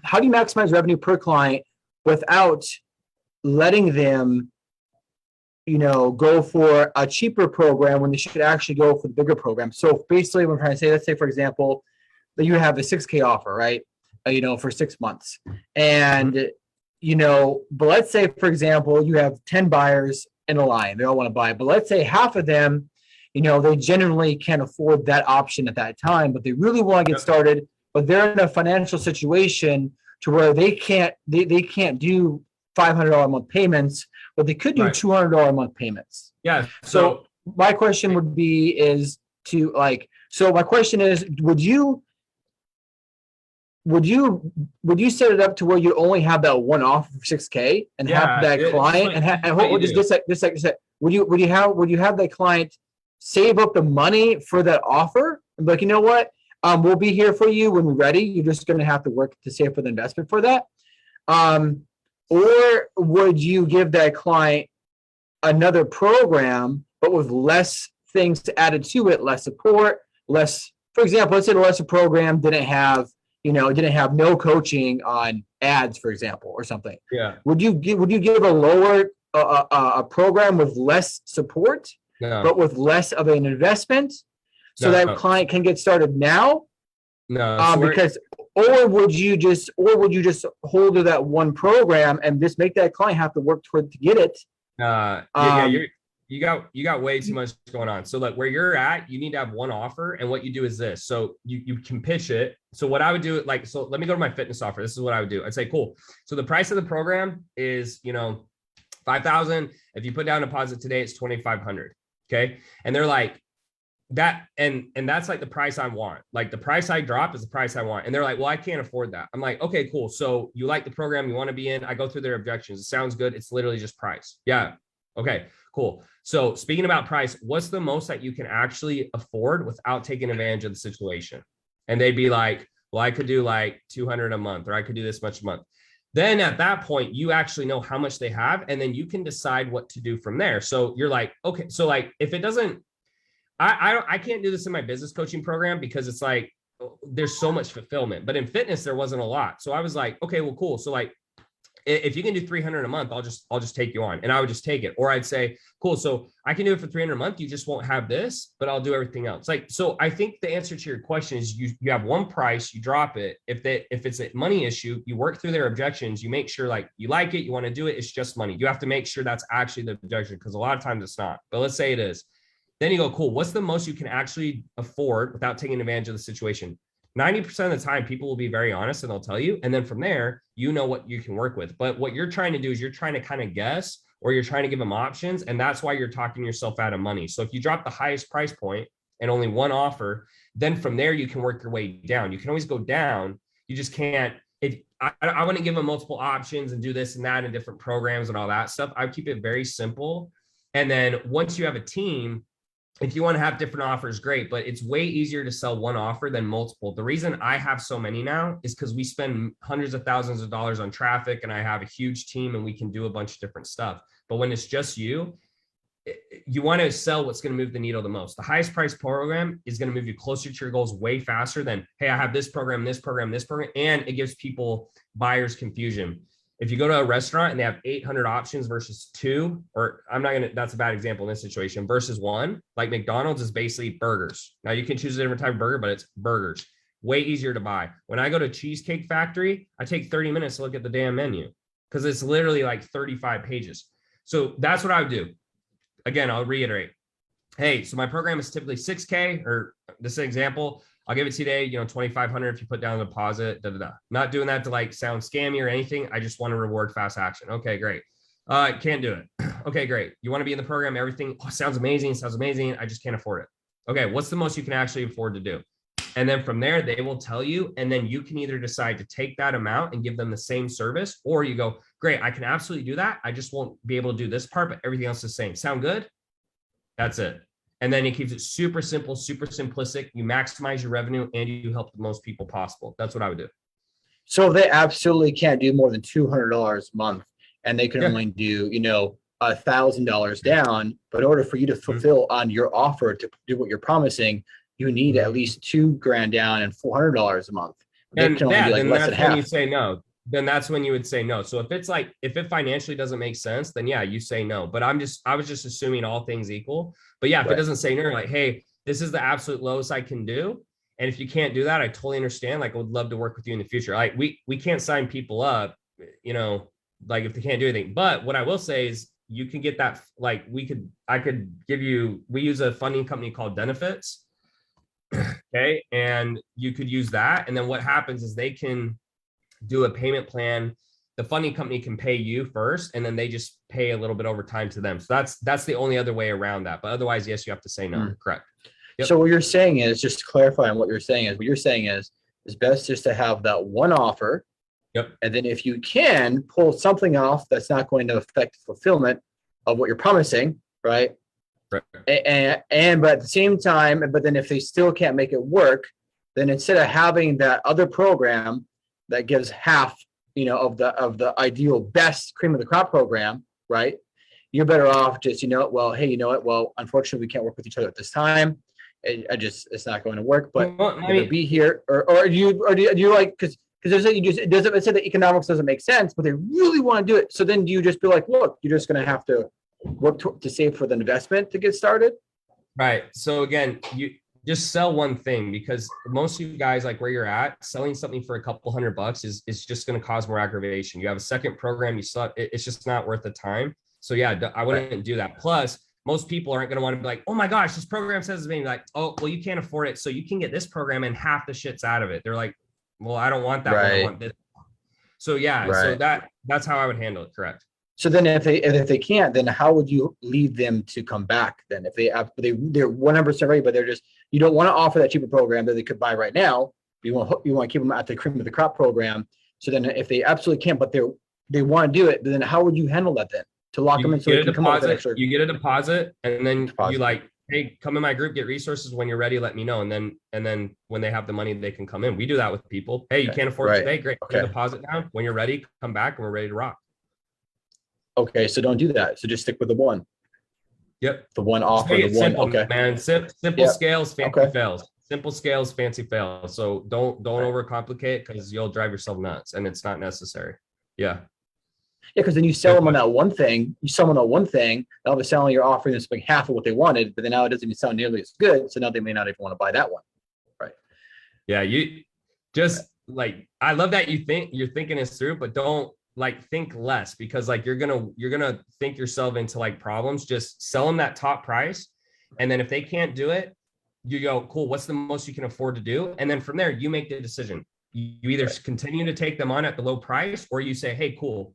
how do you maximize revenue per client without letting them, go for a cheaper program when they should actually go for the bigger program? So basically what I'm trying to say, let's say, for example, that you have a 6K offer, right? For 6 months. And, but let's say, for example, you have 10 buyers in a line, they all want to buy, but let's say half of them, they generally can't afford that option at that time, but they really want to get started, but they're in a financial situation to where they can't do $500 a month payments, but they could do $200 a month payments. Yeah. So my question would be my question is, would you set it up to where you only have that one offer for 6K and have that client would you have that client save up the money for that offer and be like, you know what? We'll be here for you when we're ready. You're just going to have to work to save for the investment for that. Or would you give that client another program, but with less things added to it, less support, less, for example, let's say the lesser program didn't have no coaching on ads, for example, or something. Yeah. Would you give a lower a program with less support, No. but with less of an investment, so that client can get started now? No. Or would you just hold to that one program and just make that client have to work toward to get it? You got way too much going on. So like where you're at, you need to have one offer. And what you do is this. So you can pitch it. So what I would do, like, so let me go to my fitness offer. This is what I would do. I'd say, cool. So the price of the program is, $5,000. If you put down a deposit today, it's $2,500. Okay. And they're like, that, and that's like the price I want. Like the price I drop is the price I want. And they're like, well, I can't afford that. I'm like, okay, cool. So you like the program you want to be in. I go through their objections. It sounds good. It's literally just price. Yeah. Okay, cool. So speaking about price, what's the most that you can actually afford without taking advantage of the situation? And they'd be like, well, I could do like 200 a month, or I could do this much a month. Then at that point, you actually know how much they have, and then you can decide what to do from there. So you're like, okay, so like if it doesn't, I can't do this in my business coaching program because it's like, there's so much fulfillment, but in fitness, there wasn't a lot. So I was like, okay, well, cool. So like, if you can do 300 a month, I'll just take you on, and I would just take it. Or I'd say, cool. So I can do it for 300 a month. You just won't have this, but I'll do everything else. Like, so I think the answer to your question is you have one price, you drop it. If it's a money issue, you work through their objections, you make sure like you like it, you want to do it. It's just money. You have to make sure that's actually the objection, because a lot of times it's not, but let's say it is. Then you go, cool. What's the most you can actually afford without taking advantage of the situation? 90% of the time, people will be very honest and they'll tell you. And then from there, you know what you can work with. But what you're trying to do is you're trying to kind of guess, or you're trying to give them options. And that's why you're talking yourself out of money. So if you drop the highest price point and only one offer, then from there, you can work your way down. You can always go down. You just can't. If I wouldn't give them multiple options and do this and that and different programs and all that stuff. I would keep it very simple. And then once you have a team, if you want to have different offers, great, but it's way easier to sell one offer than multiple. The reason I have so many now is because we spend hundreds of thousands of dollars on traffic, and I have a huge team and we can do a bunch of different stuff. But when it's just you want to sell what's going to move the needle the most. The highest price program is going to move you closer to your goals way faster than, hey, I have this program, this program, this program. And it gives buyers confusion. If you go to a restaurant and they have 800 options versus 2, or that's a bad example in this situation, versus 1, like McDonald's is basically burgers. Now you can choose a different type of burger, but it's burgers. Way easier to buy. When I go to Cheesecake Factory, I take 30 minutes to look at the damn menu because it's literally like 35 pages. So that's what I would do. Again, I'll reiterate. Hey, so my program is typically 6K, or this is an example. I'll give it to you today, $2,500 if you put down a deposit, Not doing that to like sound scammy or anything. I just want to reward fast action. Okay, great. Can't do it. Okay, great. You want to be in the program, everything sounds amazing. I just can't afford it. Okay, what's the most you can actually afford to do? And then from there, they will tell you, and then you can either decide to take that amount and give them the same service, or you go, great, I can absolutely do that. I just won't be able to do this part, but everything else is the same. Sound good? That's it. And then it keeps it super simple, super simplistic. You maximize your revenue and you help the most people possible. That's what I would do. So they absolutely can't do more than $200 a month, and they can only do, $1,000 down. But in order for you to fulfill on your offer to do what you're promising, you need at least $2,000 down and $400 a month. They And can only do like then less that's than when half. you say no. Then that's when you would say no. So if it financially doesn't make sense, then yeah, you say no. But I was just assuming all things equal. But yeah, if it doesn't say no, like, hey, this is the absolute lowest I can do. And if you can't do that, I totally understand. Like, I would love to work with you in the future. Like, we can't sign people up, like if they can't do anything. But what I will say is you can get that, like we use a funding company called Denefits. Okay. And you could use that. And then what happens is they can do a payment plan. The funding company can pay you first, and then they just pay a little bit over time to them. So that's the only other way around that. But otherwise, yes, you have to say no. Correct. Yep. So what you're saying is, just to clarify on what you're saying is it's best just to have that one offer. Yep. And then if you can pull something off that's not going to affect fulfillment of what you're promising, right? Right. And but at the same time, but then if they still can't make it work, then instead of having that other program that gives half, of the ideal best cream of the crop program, right? You're better off just, well, hey, you know what? Well, unfortunately, we can't work with each other at this time. It's not going to work. But Well, I either mean- be here, or do you like, because there's it said the economics doesn't make sense, but they really want to do it. So then do you just be like, look, you're just going to have to work to save for the investment to get started? Right. So again, you just sell one thing, because most of you guys, like where you're at, selling something for a couple $100 is just going to cause more aggravation. You have a second program, it's just not worth the time. So yeah, I wouldn't do that. Plus, most people aren't going to want to be like, oh my gosh, this program says it's being like, oh, well, you can't afford it, so you can get this program and half the shit's out of it. They're like, well, I don't want that one, I want this. So yeah, so that's how I would handle it. Correct. So then if they can't, then how would you lead them to come back then? If they're 100% ready, but you don't want to offer that cheaper program that they could buy right now. You want to keep them at the cream of the crop program. So then if they absolutely can't, but they want to do it, then how would you handle that then? To lock them in so they can come up with an extra. You get a deposit, and then you like, hey, come in my group, get resources. When you're ready, let me know. And then when they have the money, they can come in. We do that with people. Hey, you can't afford it today? Great. Put a deposit down. When you're ready, come back and we're ready to rock. Okay, so don't do that. So just stick with the one. Yep. The one offer, the one. Simple, Okay. Man, simple scales, fancy fails. Simple scales, fancy fails. So don't overcomplicate it, because you'll drive yourself nuts, and it's not necessary. Yeah. Yeah, because then you sell them on that one thing. You sell them on one thing. All of a sudden, you're offering them something half of what they wanted, but then now it doesn't even sound nearly as good. So now they may not even want to buy that one. Right. Yeah, you just like, I love that you're thinking this through, but don't like think less, because like you're gonna think yourself into like problems. Just sell them that top price, and then if they can't do it, you go, cool, what's the most you can afford to do? And then from there, you make the decision. You either continue to take them on at the low price, or you say, hey, cool,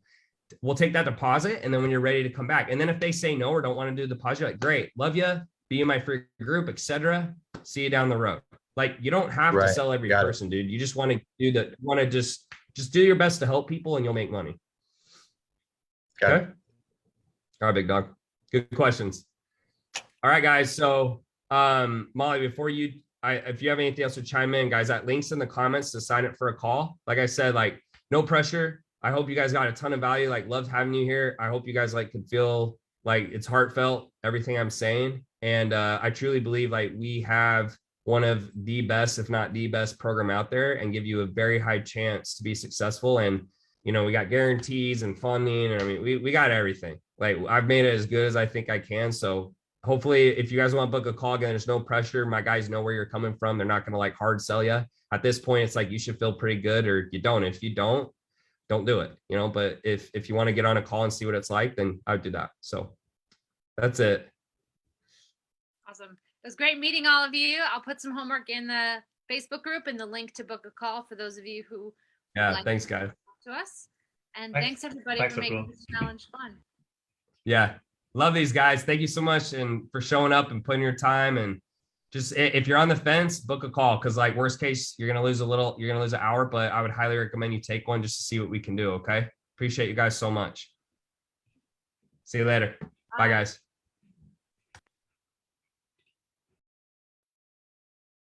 we'll take that deposit, and then when you're ready to come back, and then if they say no or don't want to do the deposit, you're like, great, love you, be in my free group, etc. See you down the road. Like, you don't have to sell every person, dude. You just want to just do your best to help people, and you'll make money. Okay. All right, big dog. Good questions. All right, guys. So, Molly, before if you have anything else to chime in, guys, that link's in the comments to sign up for a call. Like I said, like, no pressure. I hope you guys got a ton of value. Like, loved having you here. I hope you guys like could feel like it's heartfelt, everything I'm saying. And I truly believe like we have one of the best, if not the best program out there, and give you a very high chance to be successful. And, we got guarantees and funding, and I mean, we got everything. Like, I've made it as good as I think I can. So hopefully if you guys want to book a call, again, there's no pressure. My guys know where you're coming from. They're not going to like hard sell you. At this point, it's like, you should feel pretty good, or you don't. If you don't do it, but if you want to get on a call and see what it's like, then I would do that. So that's it. Awesome. It was great meeting all of you. I'll put some homework in the Facebook group and the link to book a call for those of you who thanks, guys. To us. And thanks everybody for making this challenge fun. Yeah. Love these guys. Thank you so much, and for showing up and putting your time. And just, if you're on the fence, book a call, because like worst case, you're going to lose an hour, but I would highly recommend you take one just to see what we can do. Okay. Appreciate you guys so much. See you later. Bye guys.